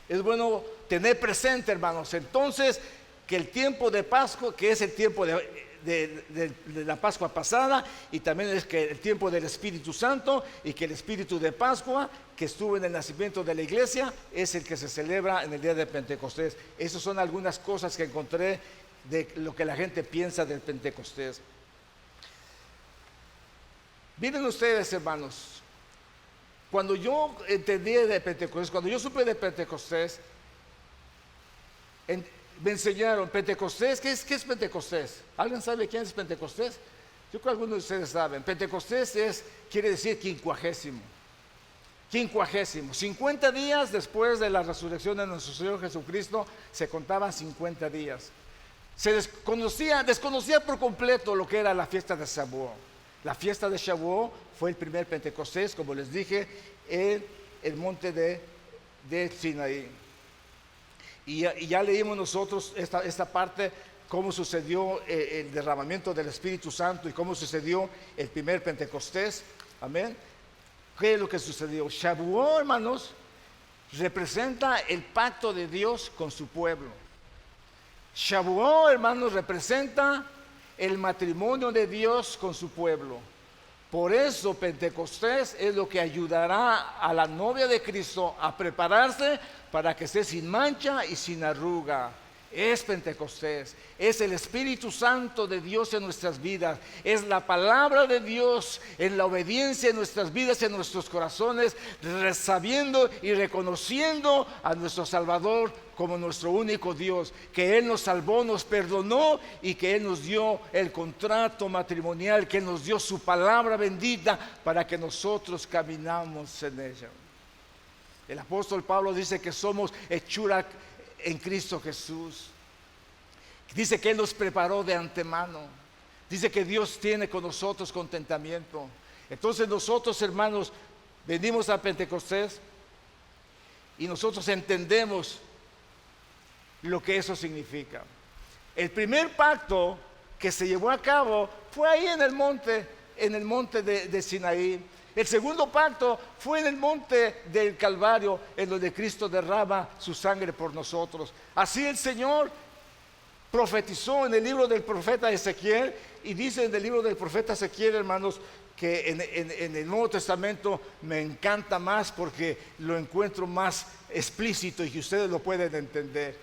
Es bueno tener presente, hermanos, entonces, que el tiempo de Pascua, que es el tiempo de la Pascua pasada, y también es que el tiempo del Espíritu Santo, y que el Espíritu de Pascua que estuvo en el nacimiento de la iglesia es el que se celebra en el día de Pentecostés. Esas son algunas cosas que encontré de lo que la gente piensa del Pentecostés. Miren ustedes, hermanos, cuando yo entendí de Pentecostés, cuando yo supe de Pentecostés, me enseñaron Pentecostés. ¿Qué es Pentecostés? ¿Alguien sabe quién es Pentecostés? Yo creo que algunos de ustedes saben. Pentecostés quiere decir quincuagésimo. 50 días después de la resurrección de nuestro Señor Jesucristo, se contaban 50 días. Se desconocía por completo lo que era la fiesta de Shavuot. La fiesta de Shavuot fue el primer Pentecostés, como les dije, en el monte de Sinaí. Y ya leímos nosotros esta parte, cómo sucedió el derramamiento del Espíritu Santo y cómo sucedió el primer Pentecostés. Amén. ¿Qué es lo que sucedió? Shavuot, hermanos, representa el pacto de Dios con su pueblo. Shavuot, hermanos, representa el matrimonio de Dios con su pueblo. Por eso Pentecostés es lo que ayudará a la novia de Cristo a prepararse para que esté sin mancha y sin arruga. Es Pentecostés, es el Espíritu Santo de Dios en nuestras vidas, es la palabra de Dios en la obediencia en nuestras vidas, en nuestros corazones, sabiendo y reconociendo a nuestro Salvador como nuestro único Dios, que Él nos salvó, nos perdonó y que Él nos dio el contrato matrimonial, que Él nos dio su palabra bendita para que nosotros caminamos en ella. El apóstol Pablo dice que somos hechura en Cristo Jesús. Dice que Él nos preparó de antemano. Dice que Dios tiene con nosotros contentamiento. Entonces nosotros, hermanos, venimos a Pentecostés y nosotros entendemos lo que eso significa. El primer pacto que se llevó a cabo fue ahí en el monte de Sinaí. El segundo pacto fue en el monte del Calvario, en donde Cristo derrama su sangre por nosotros. Así el Señor profetizó en el libro del profeta Ezequiel, y dice en el libro del profeta Ezequiel, hermanos, que en el Nuevo Testamento me encanta más porque lo encuentro más explícito y que ustedes lo pueden entender.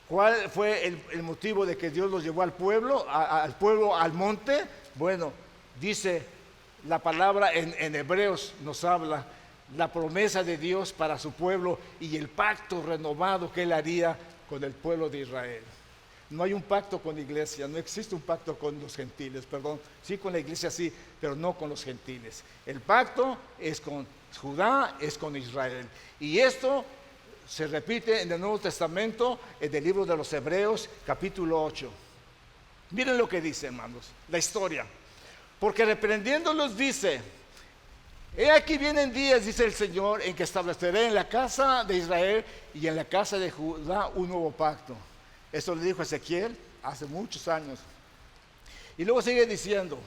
¿Cuál fue el motivo de que Dios los llevó al pueblo, al monte? Bueno, dice la palabra en Hebreos, nos habla la promesa de Dios para su pueblo y el pacto renovado que Él haría con el pueblo de Israel. No hay un pacto con la iglesia, no existe un pacto con los gentiles, perdón. Sí, con la iglesia sí, pero no con los gentiles. El pacto es con Judá, es con Israel. Y esto se repite en el Nuevo Testamento, en el libro de los Hebreos, capítulo 8. Miren lo que dice, hermanos, la historia. Porque reprendiéndolos dice: he aquí vienen días, dice el Señor, en que estableceré en la casa de Israel y en la casa de Judá un nuevo pacto. Eso le dijo Ezequiel hace muchos años. Y luego sigue diciendo: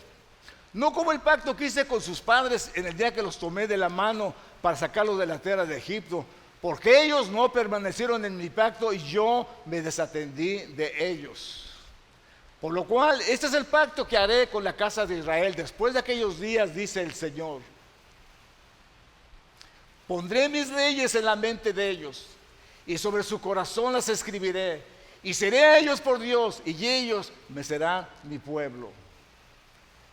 no como el pacto que hice con sus padres en el día que los tomé de la mano para sacarlos de la tierra de Egipto, porque ellos no permanecieron en mi pacto y yo me desatendí de ellos. Por lo cual, este es el pacto que haré con la casa de Israel después de aquellos días, dice el Señor. Pondré mis leyes en la mente de ellos y sobre su corazón las escribiré. Y seré a ellos por Dios y ellos me serán mi pueblo.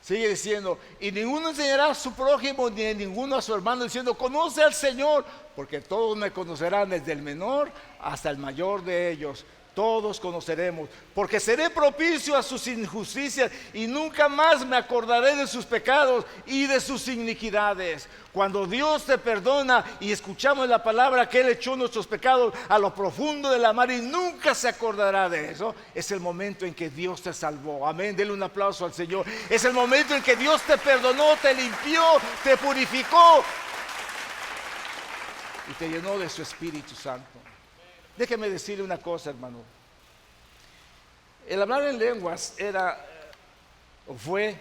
Sigue diciendo: y ninguno enseñará a su prójimo ni ninguno a su hermano diciendo: conoce al Señor, porque todos me conocerán, desde el menor hasta el mayor de ellos. Todos conoceremos, porque seré propicio a sus injusticias y nunca más me acordaré de sus pecados y de sus iniquidades. Cuando Dios te perdona y escuchamos la palabra que Él echó nuestros pecados a lo profundo de la mar y nunca se acordará de eso, es el momento en que Dios te salvó. Amén, denle un aplauso al Señor. Es el momento en que Dios te perdonó, te limpió, te purificó y te llenó de su Espíritu Santo. Déjeme decirle una cosa, hermano. El hablar en lenguas fue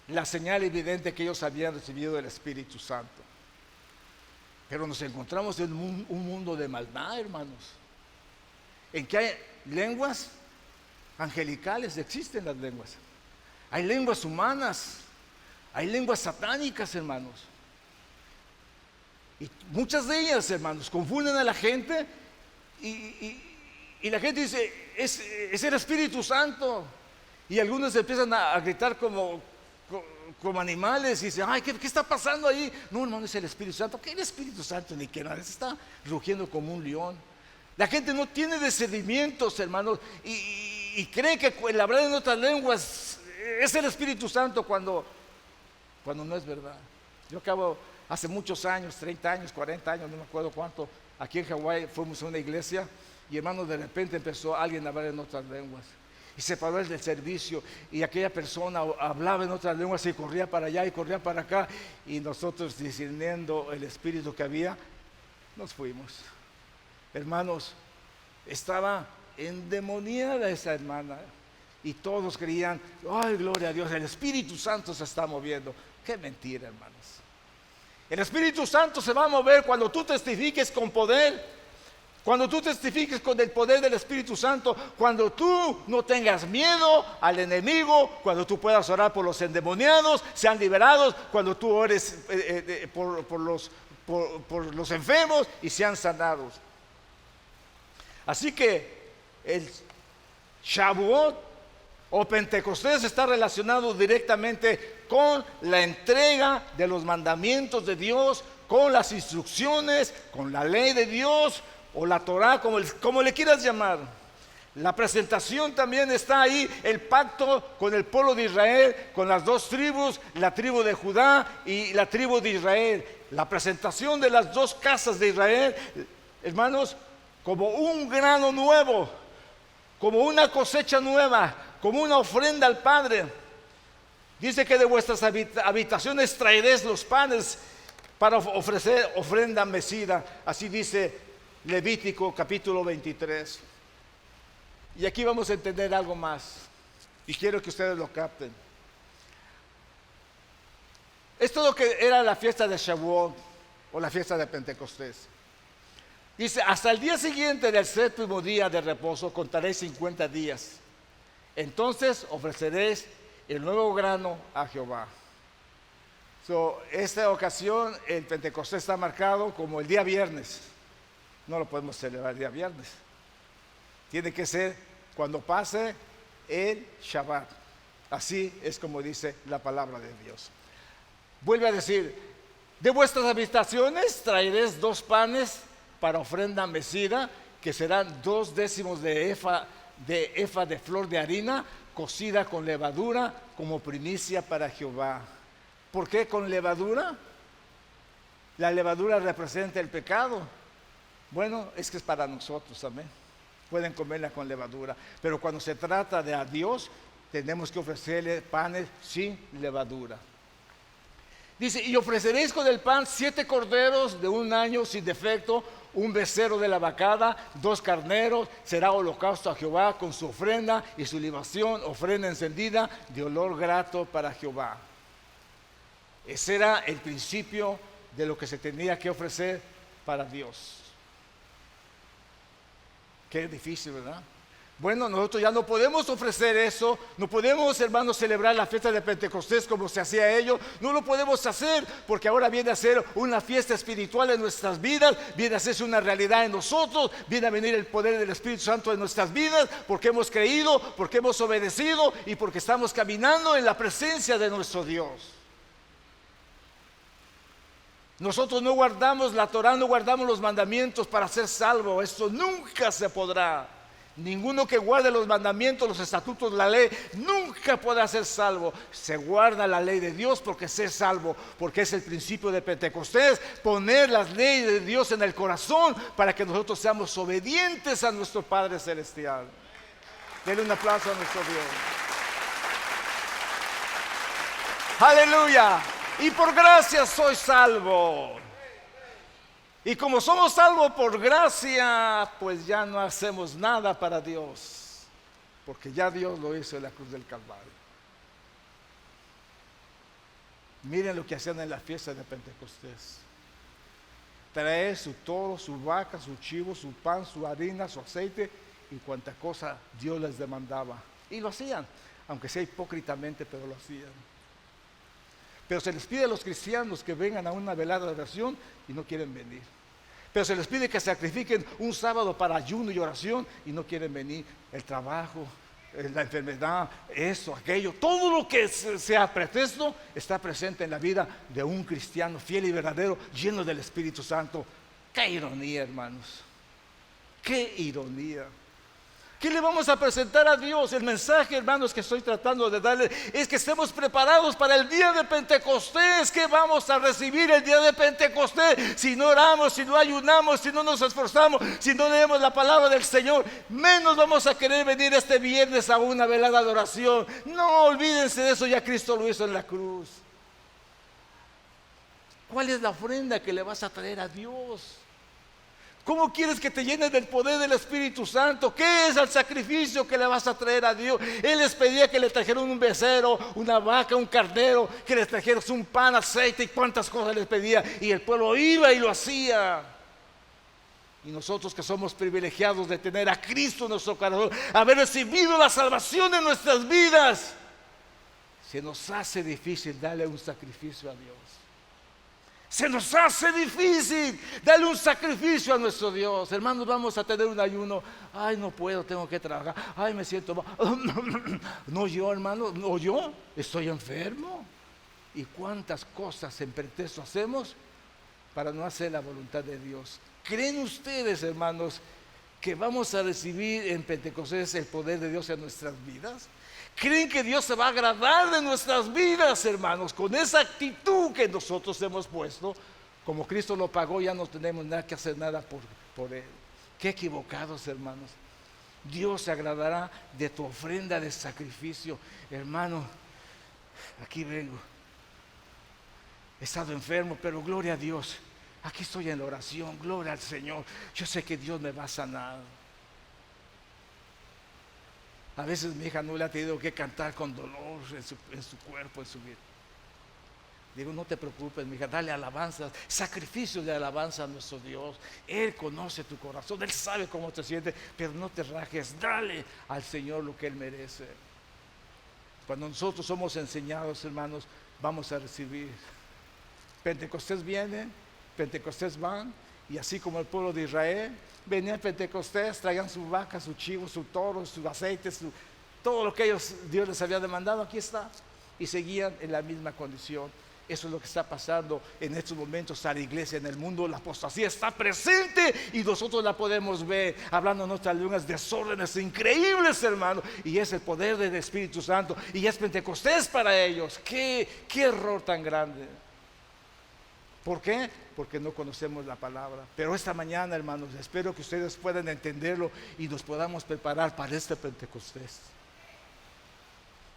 la señal evidente que ellos habían recibido del Espíritu Santo. Pero nos encontramos en un mundo de maldad, hermanos, en que hay lenguas angelicales, existen las lenguas. Hay lenguas humanas, hay lenguas satánicas, hermanos. Y muchas de ellas, hermanos, confunden a la gente. Y la gente dice: es el Espíritu Santo. Y algunos empiezan a gritar como animales y dicen: ay, ¿qué está pasando ahí? No, hermano, es el Espíritu Santo. ¿Qué es el Espíritu Santo? Ni que nada, se está rugiendo como un león. La gente no tiene discernimientos, hermanos, y cree que el hablar en otras lenguas es el Espíritu Santo cuando no es verdad. Yo acabo hace muchos años, 30 años, 40 años, no me acuerdo cuánto, aquí en Hawái fuimos a una iglesia y, hermanos, de repente empezó alguien a hablar en otras lenguas y se paró el del servicio y aquella persona hablaba en otras lenguas y corría para allá y corría para acá, y nosotros, discerniendo el espíritu que había, nos fuimos. Hermanos, estaba endemoniada esa hermana y todos creían: ay, gloria a Dios, el Espíritu Santo se está moviendo. Qué mentira, hermanos. El Espíritu Santo se va a mover cuando tú testifiques con poder, cuando tú testifiques con el poder del Espíritu Santo, cuando tú no tengas miedo al enemigo, cuando tú puedas orar por los endemoniados, sean liberados, cuando tú ores por los enfermos y sean sanados. Así que el Shavuot o Pentecostés está relacionado directamente con la entrega de los mandamientos de Dios, con las instrucciones, con la ley de Dios o la Torah, como le quieras llamar. La presentación también está ahí, el pacto con el pueblo de Israel, con las dos tribus, la tribu de Judá y la tribu de Israel. La presentación de las dos casas de Israel, hermanos, como un grano nuevo, como una cosecha nueva, como una ofrenda al Padre. Dice que de vuestras habitaciones traeréis los panes para ofrecer ofrenda mecida. Así dice Levítico capítulo 23. Y aquí vamos a entender algo más, y quiero que ustedes lo capten. Esto es lo que era la fiesta de Shavuot o la fiesta de Pentecostés. Dice: hasta el día siguiente del séptimo día de reposo contaréis 50 días. Entonces ofreceréis el nuevo grano a Jehová. Esta ocasión el Pentecostés está marcado como el día viernes. No lo podemos celebrar el día viernes. Tiene que ser cuando pase el Shabbat. Así es como dice la palabra de Dios. Vuelve a decir: de vuestras habitaciones traeréis 2 panes para ofrenda mecida, que serán 2 décimos de efa de efa de flor de harina cocida con levadura como primicia para Jehová. ¿Por qué con levadura? La levadura representa el pecado. Bueno, es que es para nosotros también. Pueden comerla con levadura, pero cuando se trata de a Dios, tenemos que ofrecerle panes sin levadura. Dice, y ofreceréis con el pan 7 corderos de 1 año sin defecto, un becerro de la vacada, 2 carneros, será holocausto a Jehová con su ofrenda y su libación, ofrenda encendida de olor grato para Jehová. Ese era el principio de lo que se tenía que ofrecer para Dios. Qué difícil, ¿verdad? Bueno, nosotros ya no podemos ofrecer eso, no podemos, hermanos, celebrar la fiesta de Pentecostés como se hacía ello, no lo podemos hacer porque ahora viene a ser una fiesta espiritual en nuestras vidas, viene a hacerse una realidad en nosotros, viene a venir el poder del Espíritu Santo en nuestras vidas porque hemos creído, porque hemos obedecido y porque estamos caminando en la presencia de nuestro Dios. Nosotros no guardamos la Torá, no guardamos los mandamientos para ser salvos, esto nunca se podrá. Ninguno que guarde los mandamientos, los estatutos, la ley, nunca podrá ser salvo. Se guarda la ley de Dios porque ser salvo, porque es el principio de Pentecostés, poner las leyes de Dios en el corazón para que nosotros seamos obedientes a nuestro Padre Celestial. Denle un aplauso a nuestro Dios. Aleluya. Y por gracia soy salvo. Y como somos salvos por gracia, pues ya no hacemos nada para Dios, porque ya Dios lo hizo en la cruz del Calvario. Miren lo que hacían en la fiesta de Pentecostés. Traer su toro, su vaca, su chivo, su pan, su harina, su aceite y cuanta cosa Dios les demandaba. Y lo hacían, aunque sea hipócritamente, pero lo hacían. Pero se les pide a los cristianos que vengan a una velada de oración y no quieren venir. Pero se les pide que sacrifiquen un sábado para ayuno y oración y no quieren venir. El trabajo, la enfermedad, eso, aquello, todo lo que sea pretexto está presente en la vida de un cristiano fiel y verdadero, lleno del Espíritu Santo. ¡Qué ironía, hermanos! ¡Qué ironía! ¿Qué le vamos a presentar a Dios? El mensaje, hermanos, que estoy tratando de darle es que estemos preparados para el día de Pentecostés. ¿Qué vamos a recibir el día de Pentecostés? Si no oramos, si no ayunamos, si no nos esforzamos, si no leemos la palabra del Señor, menos vamos a querer venir este viernes a una velada de oración. No, olvídense de eso, ya Cristo lo hizo en la cruz. ¿Cuál es la ofrenda que le vas a traer a Dios? ¿Cómo quieres que te llenes del poder del Espíritu Santo? ¿Qué es el sacrificio que le vas a traer a Dios? Él les pedía que le trajeran un becerro, una vaca, un carnero, que les trajeran un pan, aceite y cuántas cosas les pedía. Y el pueblo iba y lo hacía. Y nosotros que somos privilegiados de tener a Cristo en nuestro corazón, haber recibido la salvación en nuestras vidas, se nos hace difícil darle un sacrificio a Dios. Se nos hace difícil darle un sacrificio a nuestro Dios. Hermanos, vamos a tener un ayuno. Ay, no puedo, tengo que trabajar. Ay, me siento mal. No, yo, hermano, no, yo estoy enfermo. ¿Y cuántas cosas en pretexto hacemos para no hacer la voluntad de Dios? ¿Creen ustedes, hermanos, que vamos a recibir en Pentecostés el poder de Dios en nuestras vidas? ¿Creen que Dios se va a agradar de nuestras vidas, hermanos? Con esa actitud que nosotros hemos puesto, como Cristo lo pagó, ya no tenemos nada que hacer nada por Él. Qué equivocados, hermanos. Dios se agradará de tu ofrenda de sacrificio. Hermano, aquí vengo. He estado enfermo, pero gloria a Dios. Aquí estoy en la oración, gloria al Señor. Yo sé que Dios me va a sanar. A veces mi hija no le ha tenido que cantar con dolor en su cuerpo, en su vida. Digo, no te preocupes, mi hija, dale alabanzas, sacrificios de alabanza a nuestro Dios. Él conoce tu corazón, Él sabe cómo te sientes, pero no te rajes, dale al Señor lo que Él merece. Cuando nosotros somos enseñados, hermanos, vamos a recibir. Pentecostés viene, Pentecostés van, y así como el pueblo de Israel venía a Pentecostés, traían su vaca, su chivo, su toro, su aceite, todo lo que Dios les había demandado, aquí está. Y seguían en la misma condición. Eso es lo que está pasando en estos momentos a la iglesia en el mundo. La apostasía está presente y nosotros la podemos ver hablando en nuestras lenguas, desórdenes increíbles, hermano. Y es el poder del Espíritu Santo y es Pentecostés para ellos. Qué error tan grande. ¿Por qué? Porque no conocemos la palabra. Pero esta mañana, hermanos, espero que ustedes puedan entenderlo y nos podamos preparar para este Pentecostés.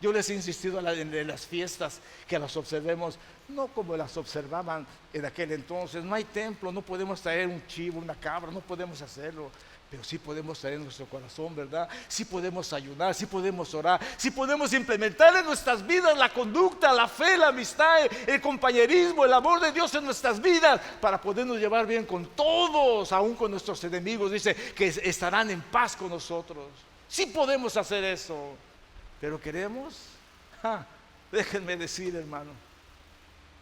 Yo les he insistido en las fiestas que las observemos, no como las observaban en aquel entonces. No hay templo, no podemos traer un chivo, una cabra, no podemos hacerlo. Pero sí podemos traer nuestro corazón, ¿verdad? Sí podemos ayunar, sí podemos orar, sí podemos implementar en nuestras vidas la conducta, la fe, la amistad, el compañerismo, el amor de Dios en nuestras vidas, para podernos llevar bien con todos, aún con nuestros enemigos. Dice que estarán en paz con nosotros. Sí podemos hacer eso. Pero queremos, déjenme decir, hermano,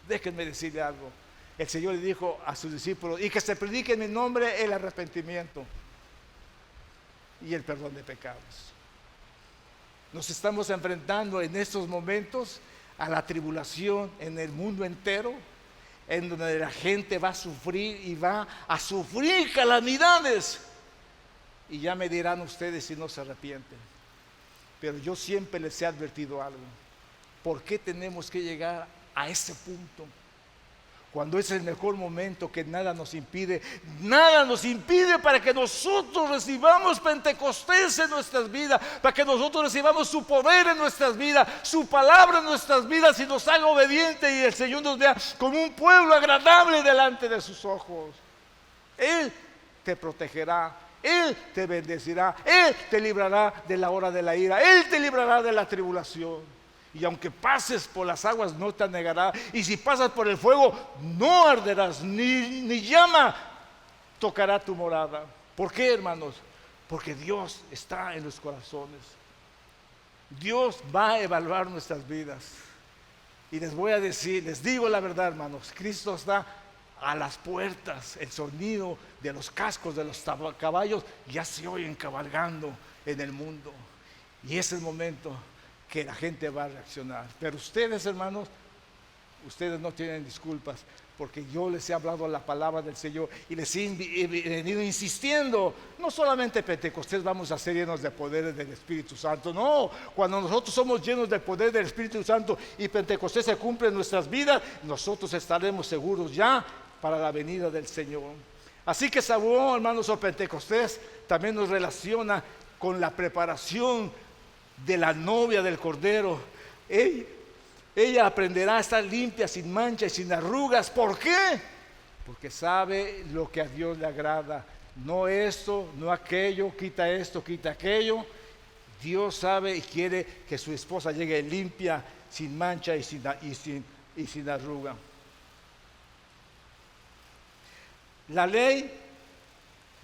déjenme decirle algo. El Señor le dijo a sus discípulos: y que se predique en mi nombre el arrepentimiento y el perdón de pecados. Nos estamos enfrentando en estos momentos a la tribulación en el mundo entero, en donde la gente va a sufrir y va a sufrir calamidades. Y ya me dirán ustedes si no se arrepienten. Pero yo siempre les he advertido algo. ¿Por qué tenemos que llegar a ese punto? Cuando es el mejor momento, que nada nos impide para que nosotros recibamos Pentecostés en nuestras vidas, para que nosotros recibamos su poder en nuestras vidas, su palabra en nuestras vidas, y nos haga obediente y el Señor nos vea como un pueblo agradable delante de sus ojos. Él te protegerá, Él te bendecirá, Él te librará de la hora de la ira, Él te librará de la tribulación. Y aunque pases por las aguas, no te anegará. Y si pasas por el fuego, no arderás, ni llama tocará tu morada. ¿Por qué, hermanos? Porque Dios está en los corazones. Dios va a evaluar nuestras vidas. Y les voy a decir, les digo la verdad, hermanos, Cristo está a las puertas. El sonido de los cascos de los caballos ya se oyen cabalgando en el mundo. Y es el momento que la gente va a reaccionar. Pero ustedes, hermanos, ustedes no tienen disculpas, porque yo les he hablado la palabra del Señor y les he venido insistiendo. No solamente Pentecostés vamos a ser llenos de poder del Espíritu Santo, no. Cuando nosotros somos llenos del poder del Espíritu Santo y Pentecostés se cumple en nuestras vidas, nosotros estaremos seguros ya para la venida del Señor. Así que Shavuot, hermanos, o Pentecostés también nos relaciona con la preparación de la novia del Cordero. Ella aprenderá a estar limpia, sin mancha y sin arrugas. ¿Por qué? Porque sabe lo que a Dios le agrada. No esto, no aquello, quita esto, quita aquello. Dios sabe y quiere que su esposa llegue limpia, sin mancha y sin arruga. La ley,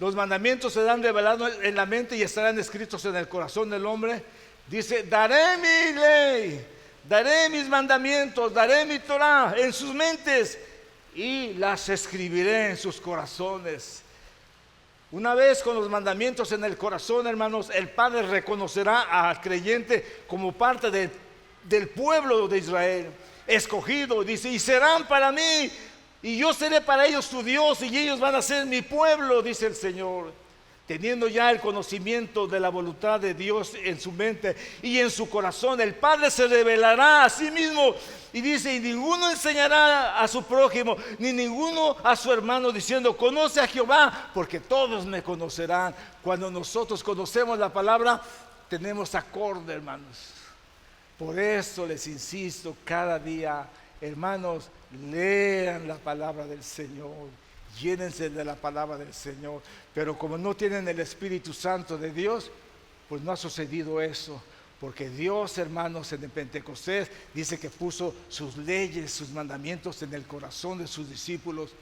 los mandamientos se dan revelados en la mente y estarán escritos en el corazón del hombre. Dice: daré mi ley, daré mis mandamientos, daré mi Torah en sus mentes y las escribiré en sus corazones. Una vez con los mandamientos en el corazón, hermanos, el Padre reconocerá al creyente como parte del pueblo de Israel, escogido. Dice: y serán para mí, y yo seré para ellos su Dios, y ellos van a ser mi pueblo, dice el Señor. Teniendo ya el conocimiento de la voluntad de Dios en su mente y en su corazón, el Padre se revelará a sí mismo. Y dice: y ninguno enseñará a su prójimo, ni ninguno a su hermano, diciendo: conoce a Jehová, porque todos me conocerán. Cuando nosotros conocemos la palabra, tenemos acorde, hermanos. Por eso les insisto cada día, hermanos, lean la palabra del Señor. Llénense de la palabra del Señor. Pero como no tienen el Espíritu Santo de Dios, pues no ha sucedido eso. Porque Dios, hermanos, en el Pentecostés dice que puso sus leyes, sus mandamientos en el corazón de sus discípulos.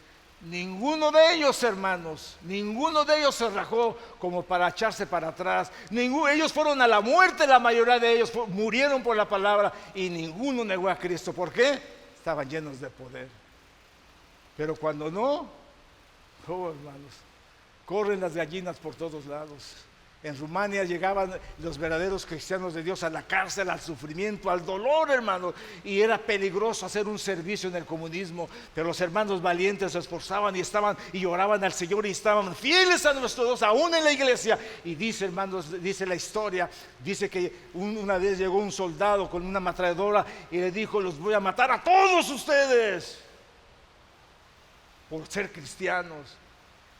Ninguno de ellos, hermanos, ninguno de ellos se rajó como para echarse para atrás. Ellos fueron a la muerte, la mayoría de ellos murieron por la palabra, y ninguno negó a Cristo. ¿Por qué? Estaban llenos de poder. Pero cuando no, hermanos, corren las gallinas por todos lados. En Rumania llegaban los verdaderos cristianos de Dios a la cárcel, al sufrimiento, al dolor, hermanos, y era peligroso hacer un servicio en el comunismo, pero los hermanos valientes se esforzaban y oraban al Señor y estaban fieles a nuestro Dios, aún en la iglesia. Y dice, hermanos, dice la historia, dice que una vez llegó un soldado con una ametralladora y le dijo: los voy a matar a todos ustedes por ser cristianos.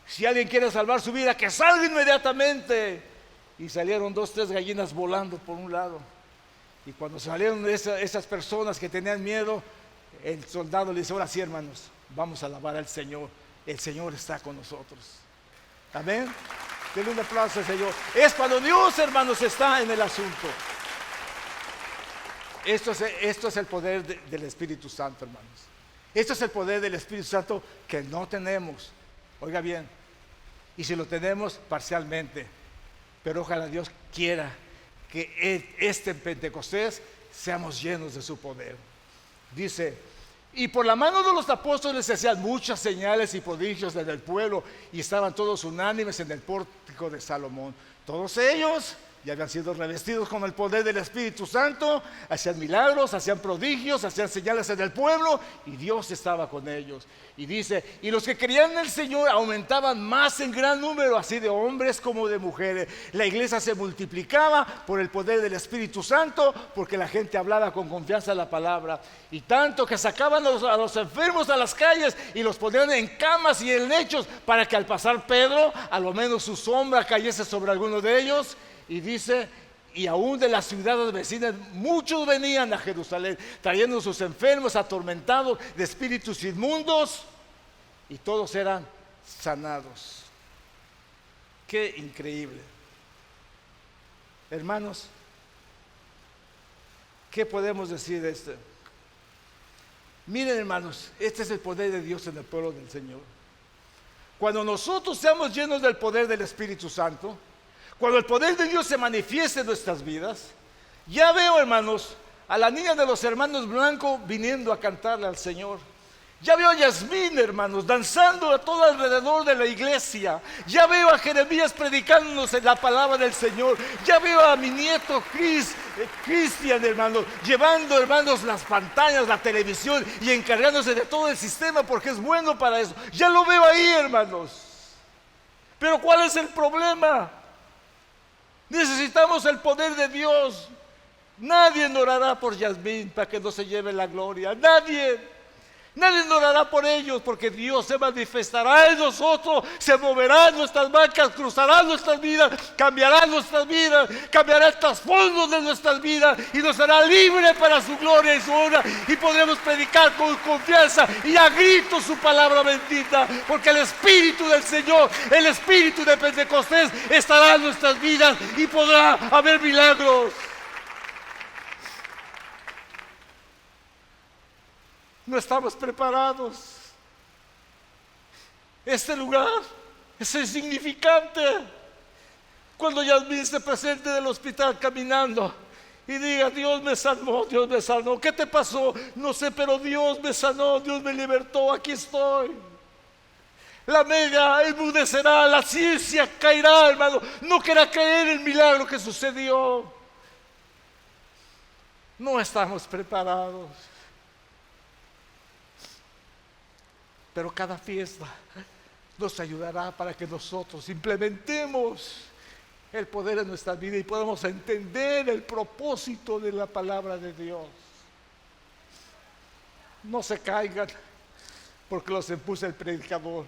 Si alguien quiere salvar su vida, que salga inmediatamente. Y salieron 2, 3 gallinas volando por un lado. Y cuando salieron esas personas que tenían miedo, el soldado le dice: ahora sí, hermanos, vamos a alabar al Señor. El Señor está con nosotros. Amén. Denle un aplauso al Señor. Es cuando Dios, hermanos, está en el asunto. Esto es el poder del Espíritu Santo, hermanos. Esto es el poder del Espíritu Santo que no tenemos. Oiga bien, y si lo tenemos parcialmente, pero ojalá Dios quiera que este Pentecostés seamos llenos de su poder. Dice: y por la mano de los apóstoles se hacían muchas señales y prodigios en el pueblo, y estaban todos unánimes en el pórtico de Salomón. Todos ellos ya habían sido revestidos con el poder del Espíritu Santo, hacían milagros, hacían prodigios, hacían señales en el pueblo, y Dios estaba con ellos. Y dice: y los que creían en el Señor aumentaban más en gran número, así de hombres como de mujeres. La iglesia se multiplicaba por el poder del Espíritu Santo, porque la gente hablaba con confianza la palabra. Y tanto que sacaban a los enfermos a las calles y los ponían en camas y en lechos, para que al pasar Pedro, a lo menos su sombra cayese sobre alguno de ellos. Y dice: y aún de las ciudades vecinas muchos venían a Jerusalén, trayendo sus enfermos atormentados de espíritus inmundos, y todos eran sanados. Qué increíble. Hermanos, ¿qué podemos decir de esto? Miren, hermanos, este es el poder de Dios en el pueblo del Señor. Cuando nosotros seamos llenos del poder del Espíritu Santo, cuando el poder de Dios se manifieste en nuestras vidas, ya veo, hermanos, a la niña de los hermanos Blanco viniendo a cantarle al Señor. Ya veo a Yasmín, hermanos, danzando a todo alrededor de la iglesia. Ya veo a Jeremías predicándonos en la palabra del Señor. Ya veo a mi nieto Cristian, hermanos, llevando, hermanos, las pantallas, la televisión, y encargándose de todo el sistema, porque es bueno para eso. Ya lo veo ahí, hermanos. Pero ¿cuál es el problema? Necesitamos el poder de Dios. Nadie orará por Yasmín para que no se lleve la gloria. Nadie orará por ellos, porque Dios se manifestará en nosotros, se moverá en nuestras marcas, cruzará nuestras vidas, cambiará nuestras vidas, cambiará el trasfondo de nuestras vidas, y nos hará libre para su gloria y su honra, y podremos predicar con confianza y a gritos su palabra bendita, porque el Espíritu del Señor, el Espíritu de Pentecostés estará en nuestras vidas, y podrá haber milagros. No estamos preparados. Este lugar es insignificante. Cuando Yasmín se presente del hospital caminando y diga: Dios me sanó, Dios me sanó. ¿Qué te pasó? No sé, pero Dios me sanó, Dios me libertó, aquí estoy. La media enmudecerá, la ciencia caerá, hermano. No querrá creer el milagro que sucedió. No estamos preparados. Pero cada fiesta nos ayudará para que nosotros implementemos el poder en nuestra vida y podamos entender el propósito de la palabra de Dios. No se caigan porque los empuja el predicador.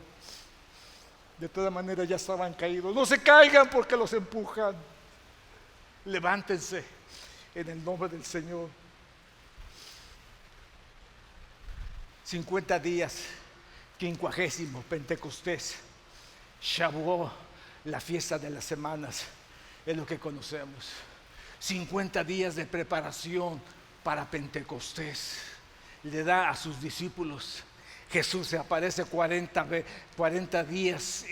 De toda manera ya estaban caídos. No se caigan porque los empujan. Levántense en el nombre del Señor. 50 días. 50º Pentecostés, Shavuot, la fiesta de las semanas, es lo que conocemos. 50 días de preparación para Pentecostés. Le da a sus discípulos. Jesús se aparece 40 días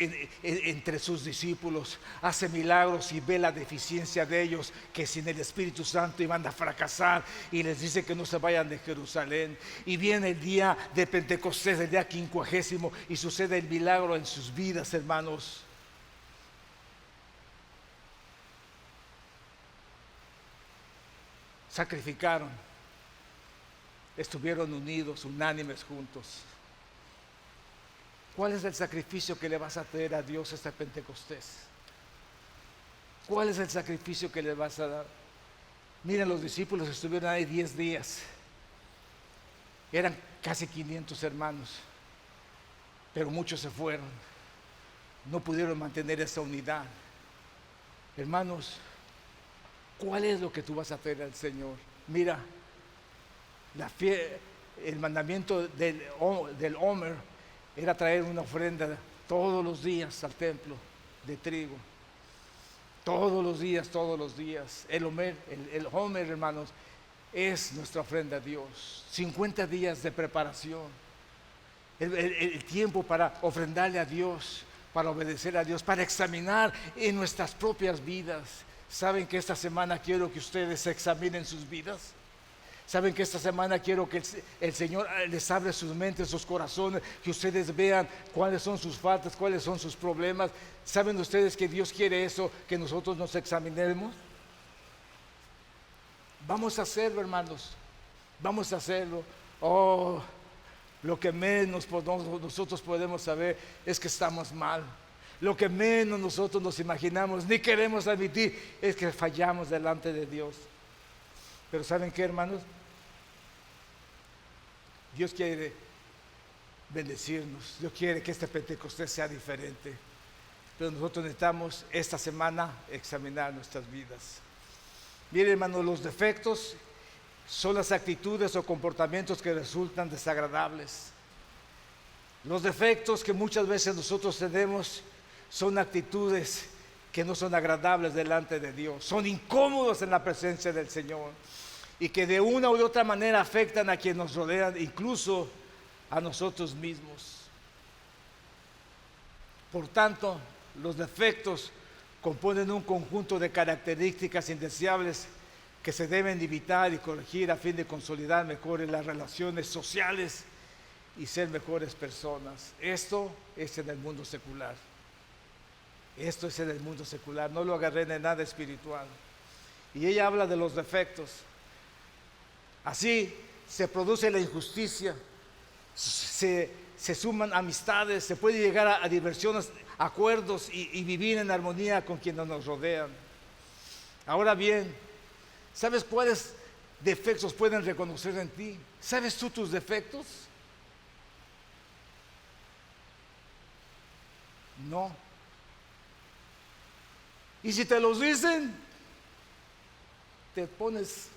entre sus discípulos, hace milagros y ve la deficiencia de ellos, que sin el Espíritu Santo iban a fracasar, y les dice que no se vayan de Jerusalén. Y viene el día de Pentecostés, el día 50, y sucede el milagro en sus vidas, hermanos. sacrificaron, estuvieron unidos, unánimes juntos. ¿Cuál es el sacrificio que le vas a traer a Dios este Pentecostés? ¿Cuál es el sacrificio que le vas a dar? Miren, los discípulos estuvieron ahí 10 días. Eran casi 500 hermanos, pero muchos se fueron. No pudieron mantener esa unidad. Hermanos, ¿cuál es lo que tú vas a hacer al Señor? Mira, el mandamiento del Omer era traer una ofrenda todos los días al templo de trigo. Todos los días, todos los días. El Omer, hermanos, es nuestra ofrenda a Dios. 50 días de preparación. El tiempo para ofrendarle a Dios, para obedecer a Dios, para examinar en nuestras propias vidas. ¿Saben que esta semana quiero que ustedes examinen sus vidas? ¿Saben que esta semana quiero que el Señor les abra sus mentes, sus corazones, que ustedes vean cuáles son sus faltas, cuáles son sus problemas? ¿Saben ustedes que Dios quiere eso, que nosotros nos examinemos? Vamos a hacerlo, hermanos, vamos a hacerlo. Oh, lo que menos nosotros podemos saber es que estamos mal. Lo que menos nosotros nos imaginamos, ni queremos admitir, es que fallamos delante de Dios. Pero ¿saben qué, hermanos? Dios quiere bendecirnos. Dios quiere que este Pentecostés sea diferente. Pero nosotros necesitamos esta semana examinar nuestras vidas. Miren, hermanos, los defectos son las actitudes o comportamientos que resultan desagradables. Los defectos que muchas veces nosotros tenemos son actitudes que no son agradables delante de Dios, son incómodos en la presencia del Señor y que de una u otra manera afectan a quienes nos rodean, incluso a nosotros mismos. Por tanto, los defectos componen un conjunto de características indeseables que se deben evitar y corregir a fin de consolidar mejores las relaciones sociales y ser mejores personas. Esto es en el mundo secular. Esto es en el mundo secular, no lo agarré de nada espiritual. Y ella habla de los defectos. Así se produce la injusticia, se suman amistades, se puede llegar a diversiones, acuerdos y vivir en armonía con quienes nos rodean. Ahora bien, ¿sabes cuáles defectos pueden reconocer en ti? ¿Sabes tú tus defectos? No. Y si te los dicen, te pones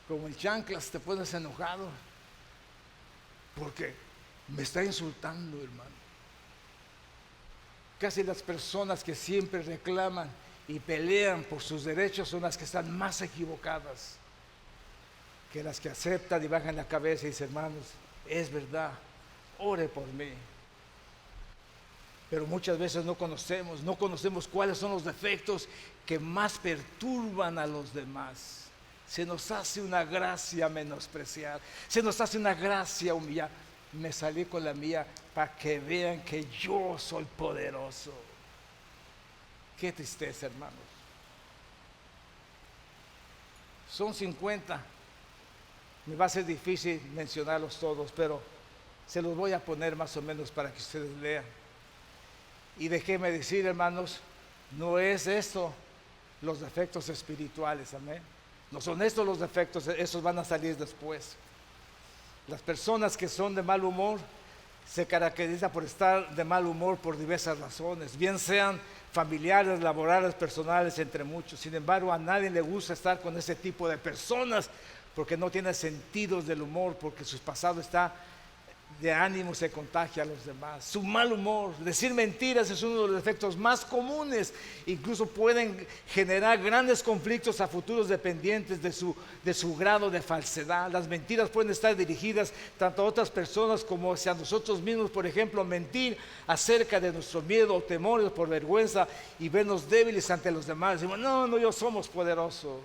como el chanclas, te pones enojado, porque me está insultando, hermano. Casi las personas que siempre reclaman y pelean por sus derechos son las que están más equivocadas que las que aceptan y bajan la cabeza y dicen, hermanos, es verdad, ore por mí. Pero muchas veces no conocemos cuáles son los defectos que más perturban a los demás. Se nos hace una gracia menospreciar, se nos hace una gracia humillar. Me salí con la mía para que vean que yo soy poderoso. Qué tristeza, hermanos. Son 50. Me va a ser difícil mencionarlos todos, pero se los voy a poner más o menos para que ustedes lean. Y déjenme decir, hermanos, no es esto los defectos espirituales, amén. No son estos los defectos, esos van a salir después. Las personas que son de mal humor se caracterizan por estar de mal humor por diversas razones, bien sean familiares, laborales, personales, entre muchos. Sin embargo, a nadie le gusta estar con ese tipo de personas porque no tiene sentidos del humor, porque su pasado está de ánimo, se contagia a los demás. Su mal humor, decir mentiras es uno de los defectos más comunes. Incluso pueden generar grandes conflictos a futuros dependientes de su grado de falsedad. Las mentiras pueden estar dirigidas tanto a otras personas como hacia nosotros mismos. Por ejemplo, mentir acerca de nuestro miedo o temores por vergüenza y vernos débiles ante los demás. Decimos, no, yo somos poderosos.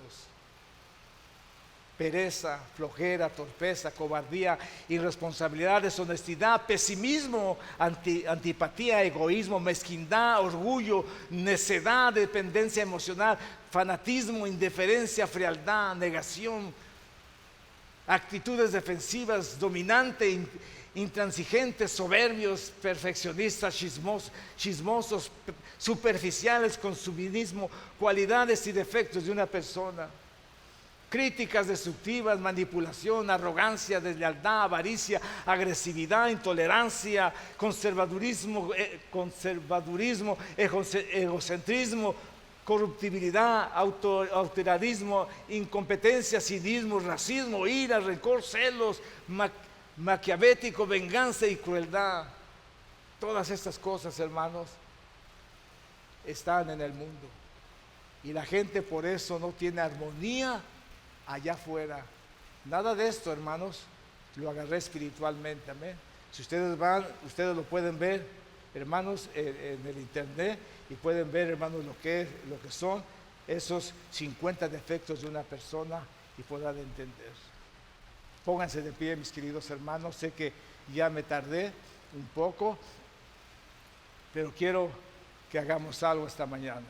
pereza, flojera, torpeza, cobardía, irresponsabilidad, deshonestidad, pesimismo, antipatía, egoísmo, mezquindad, orgullo, necedad, dependencia emocional, fanatismo, indiferencia, frialdad, negación, actitudes defensivas, dominante, intransigentes, soberbios, perfeccionistas, chismosos, superficiales, consumismo, cualidades y defectos de una persona. Críticas destructivas, manipulación, arrogancia, deslealtad, avaricia, agresividad, intolerancia, conservadurismo, egocentrismo, corruptibilidad, autoritarismo, incompetencia, cinismo, racismo, ira, rencor, celos, maquiavélico, venganza y crueldad. Todas estas cosas, hermanos, están en el mundo. Y la gente por eso no tiene armonía allá afuera. Nada de esto, hermanos, lo agarré espiritualmente, amén. Si ustedes van, ustedes lo pueden ver, hermanos, en el internet, y pueden ver, hermanos, lo que son esos 50 defectos de una persona y podrán entender. Pónganse de pie, mis queridos hermanos. Sé que ya me tardé un poco, pero quiero que hagamos algo esta mañana.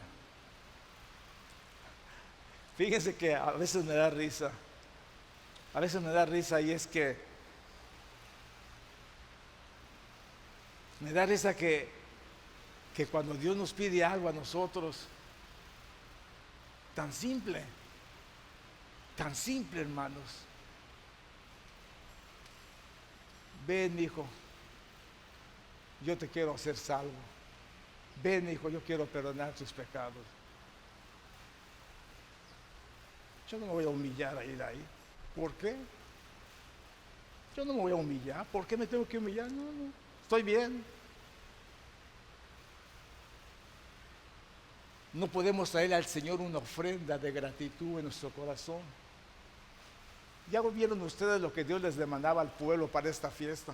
Fíjense que a veces me da risa. A veces me da risa, y es que me da risa que cuando Dios nos pide algo a nosotros, tan simple, hermanos. Ven, hijo, yo te quiero hacer salvo. Ven, hijo, yo quiero perdonar tus pecados. Yo no me voy a humillar a ir ahí. ¿Por qué? Yo no me voy a humillar. ¿Por qué me tengo que humillar? No, estoy bien. No podemos traerle al Señor una ofrenda de gratitud en nuestro corazón. Ya vieron ustedes lo que Dios les demandaba al pueblo para esta fiesta.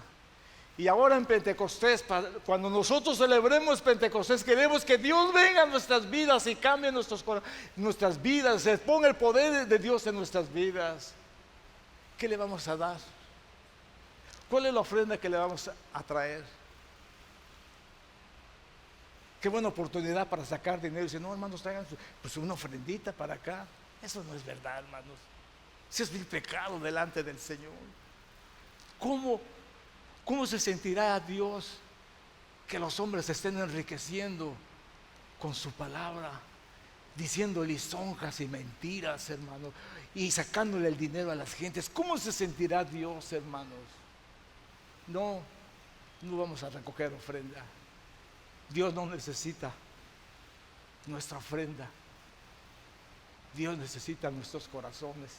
Y ahora en Pentecostés, cuando nosotros celebremos Pentecostés, queremos que Dios venga a nuestras vidas y cambie nuestras vidas, se ponga el poder de Dios en nuestras vidas. ¿Qué le vamos a dar? ¿Cuál es la ofrenda que le vamos a traer? Qué buena oportunidad para sacar dinero y decir, no, hermanos, traigan pues una ofrendita para acá. Eso no es verdad, hermanos. Ese es mi pecado delante del Señor. ¿Cómo se sentirá Dios que los hombres se estén enriqueciendo con su palabra, diciendo lisonjas y mentiras, hermanos, y sacándole el dinero a las gentes? ¿Cómo se sentirá Dios, hermanos? No vamos a recoger ofrenda. Dios no necesita nuestra ofrenda. Dios necesita nuestros corazones.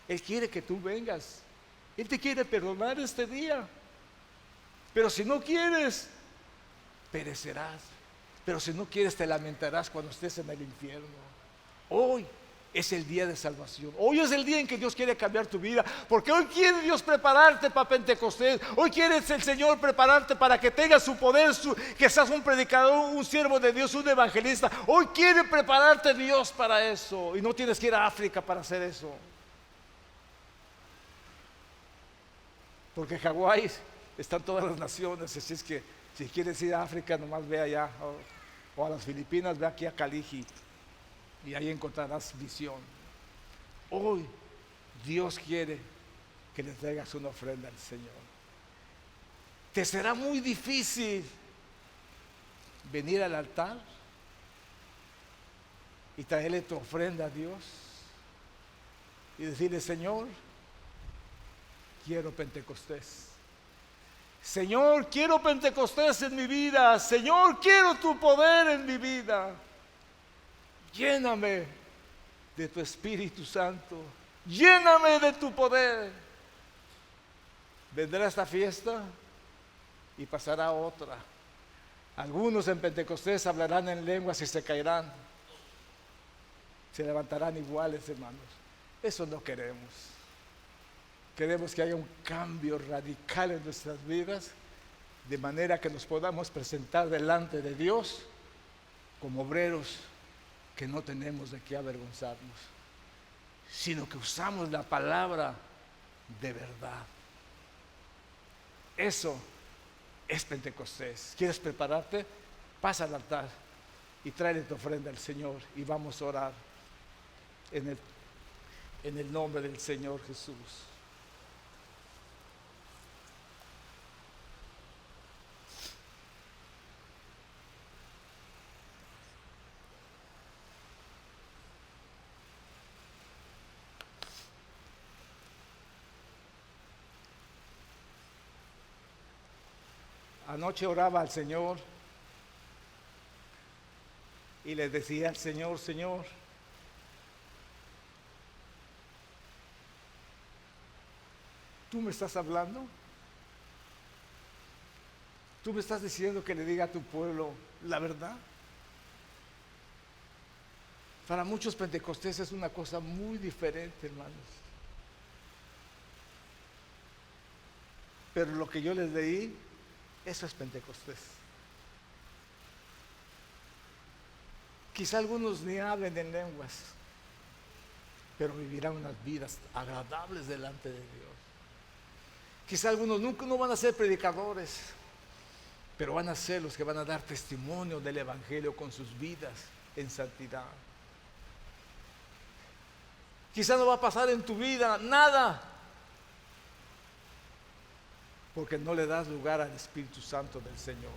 Él quiere que tú vengas. Él te quiere perdonar este día. Pero si no quieres, perecerás. Pero si no quieres, te lamentarás cuando estés en el infierno. Hoy es el día de salvación. Hoy es el día en que Dios quiere cambiar tu vida. Porque hoy quiere Dios prepararte para Pentecostés. Hoy quiere el Señor prepararte para que tengas su poder, que seas un predicador, un siervo de Dios, un evangelista. Hoy quiere prepararte Dios para eso. Y no tienes que ir a África para hacer eso. Porque en Hawái están todas las naciones. Así es que si quieres ir a África, nomás ve allá. O a las Filipinas, ve aquí a Caliji. Y ahí encontrarás visión. Hoy Dios quiere que le traigas una ofrenda al Señor. Te será muy difícil venir al altar y traerle tu ofrenda a Dios y decirle, Señor, quiero Pentecostés. Señor, quiero Pentecostés en mi vida. Señor, quiero tu poder en mi vida. Lléname de tu Espíritu Santo. Lléname de tu poder. Vendrá esta fiesta y pasará otra. Algunos en Pentecostés hablarán en lenguas y se caerán. Se levantarán iguales, hermanos. Eso no queremos. Queremos que haya un cambio radical en nuestras vidas, de manera que nos podamos presentar delante de Dios como obreros que no tenemos de qué avergonzarnos. sino que usamos la palabra de verdad. Eso es Pentecostés. ¿Quieres prepararte? Pasa al altar y tráele tu ofrenda al Señor y vamos a orar en el nombre del Señor Jesús. Anoche oraba al Señor y le decía al Señor, Señor, ¿tú me estás hablando? ¿Tú me estás diciendo que le diga a tu pueblo la verdad? Para muchos Pentecostés es una cosa muy diferente, hermanos. Pero lo que yo les leí, eso es Pentecostés. Quizá algunos ni hablen en lenguas, pero vivirán unas vidas agradables delante de Dios. Quizá algunos nunca no van a ser predicadores, pero van a ser los que van a dar testimonio del Evangelio con sus vidas en santidad. Quizá no va a pasar en tu vida nada, porque no le das lugar al Espíritu Santo del Señor.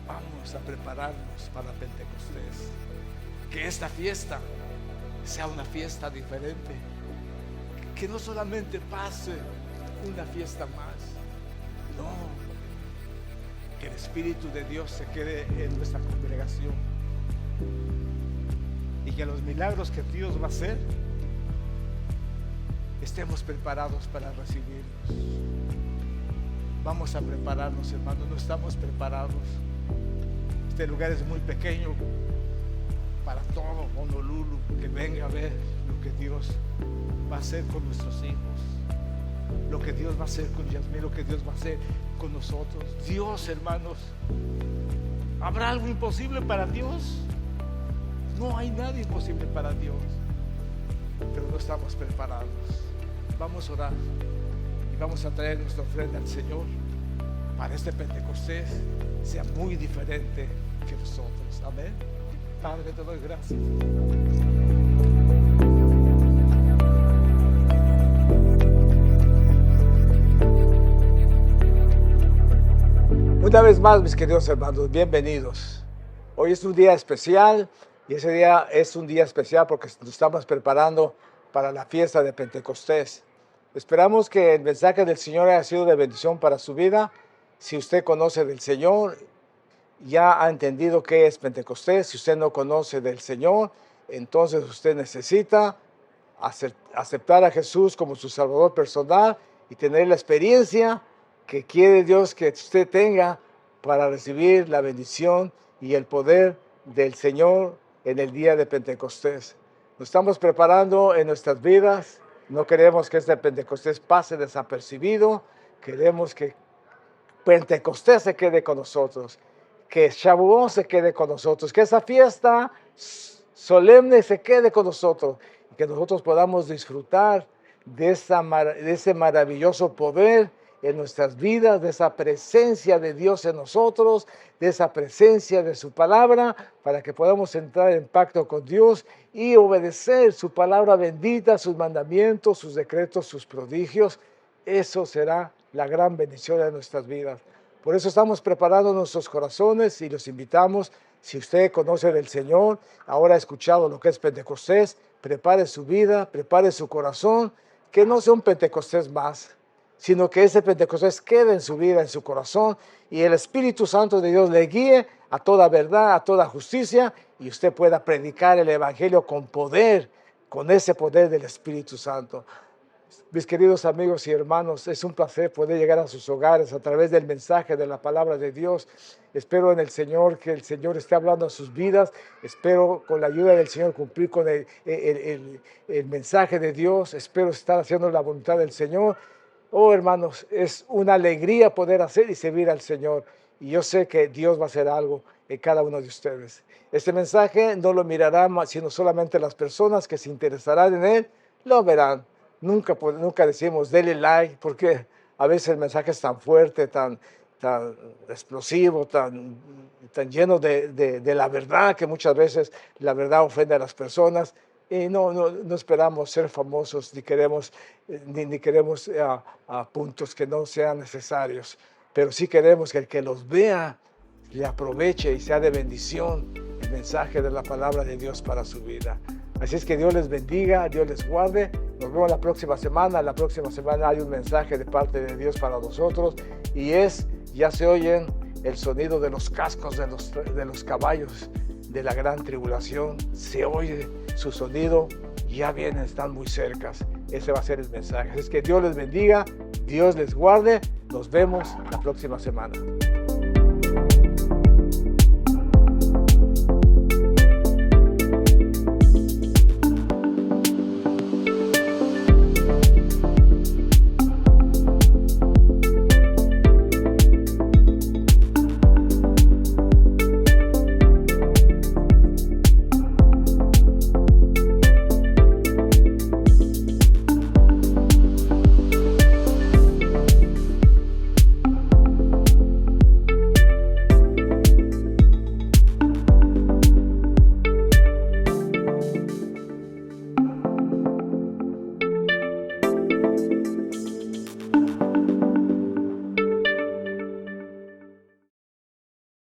Vamos a prepararnos para Pentecostés. Que esta fiesta sea una fiesta diferente. Que no solamente pase una fiesta más. No. Que el Espíritu de Dios se quede en nuestra congregación. Y que los milagros que Dios va a hacer, estemos preparados para recibirlos. Vamos a prepararnos, hermanos, no estamos preparados. Este lugar es muy pequeño para todo Honolulu, que venga a ver lo que Dios va a hacer con nuestros hijos, lo que Dios va a hacer con Yasmín, lo que Dios va a hacer con nosotros. Dios, hermanos, ¿habrá algo imposible para Dios? No hay nada imposible para Dios, pero no estamos preparados. Vamos a orar. Vamos a traer nuestra ofrenda al Señor para este Pentecostés sea muy diferente que nosotros. Amén. Padre, te doy gracias. Una vez más, mis queridos hermanos, bienvenidos. Hoy es un día especial y ese día es un día especial porque nos estamos preparando para la fiesta de Pentecostés. Esperamos que el mensaje del Señor haya sido de bendición para su vida. Si usted conoce del Señor, ya ha entendido qué es Pentecostés. Si usted no conoce del Señor, entonces usted necesita aceptar a Jesús como su Salvador personal y tener la experiencia que quiere Dios que usted tenga para recibir la bendición y el poder del Señor en el día de Pentecostés. Nos estamos preparando en nuestras vidas. No queremos que este Pentecostés pase desapercibido. Queremos que Pentecostés se quede con nosotros, que Shavuot se quede con nosotros, que esa fiesta solemne se quede con nosotros, y que nosotros podamos disfrutar de ese maravilloso poder en nuestras vidas, de esa presencia de Dios en nosotros, de esa presencia de su palabra, para que podamos entrar en pacto con Dios y obedecer su palabra bendita, sus mandamientos, sus decretos, sus prodigios. Eso será la gran bendición de nuestras vidas. Por eso estamos preparando nuestros corazones y los invitamos. Si usted conoce del Señor, ahora ha escuchado lo que es Pentecostés, prepare su vida, prepare su corazón, que no sea un Pentecostés más, sino que ese Pentecostés quede en su vida, en su corazón, y el Espíritu Santo de Dios le guíe a toda verdad, a toda justicia, y usted pueda predicar el Evangelio con poder, con ese poder del Espíritu Santo. Mis queridos amigos y hermanos, es un placer poder llegar a sus hogares a través del mensaje de la palabra de Dios. Espero en el Señor que el Señor esté hablando a sus vidas. Espero con la ayuda del Señor cumplir con el mensaje de Dios. Espero estar haciendo la voluntad del Señor. Oh, hermanos, es una alegría poder hacer y servir al Señor. Y yo sé que Dios va a hacer algo en cada uno de ustedes. Este mensaje no lo mirarán sino solamente las personas que se interesarán en él, lo verán. Nunca decimos, dele like, porque a veces el mensaje es tan fuerte, tan explosivo, tan lleno de la verdad, que muchas veces la verdad ofende a las personas. Y no esperamos ser famosos, ni queremos puntos que no sean necesarios, pero sí queremos que el que los vea le aproveche y sea de bendición el mensaje de la palabra de Dios para su vida. Así es que Dios les bendiga, Dios les guarde. Nos vemos la próxima semana. La próxima semana hay un mensaje de parte de Dios para nosotros y ya se oyen el sonido de los cascos de los caballos de la gran tribulación. Se oye su sonido, ya vienen, están muy cercas. Ese va a ser el mensaje. Así es que Dios les bendiga, Dios les guarde. Nos vemos la próxima semana.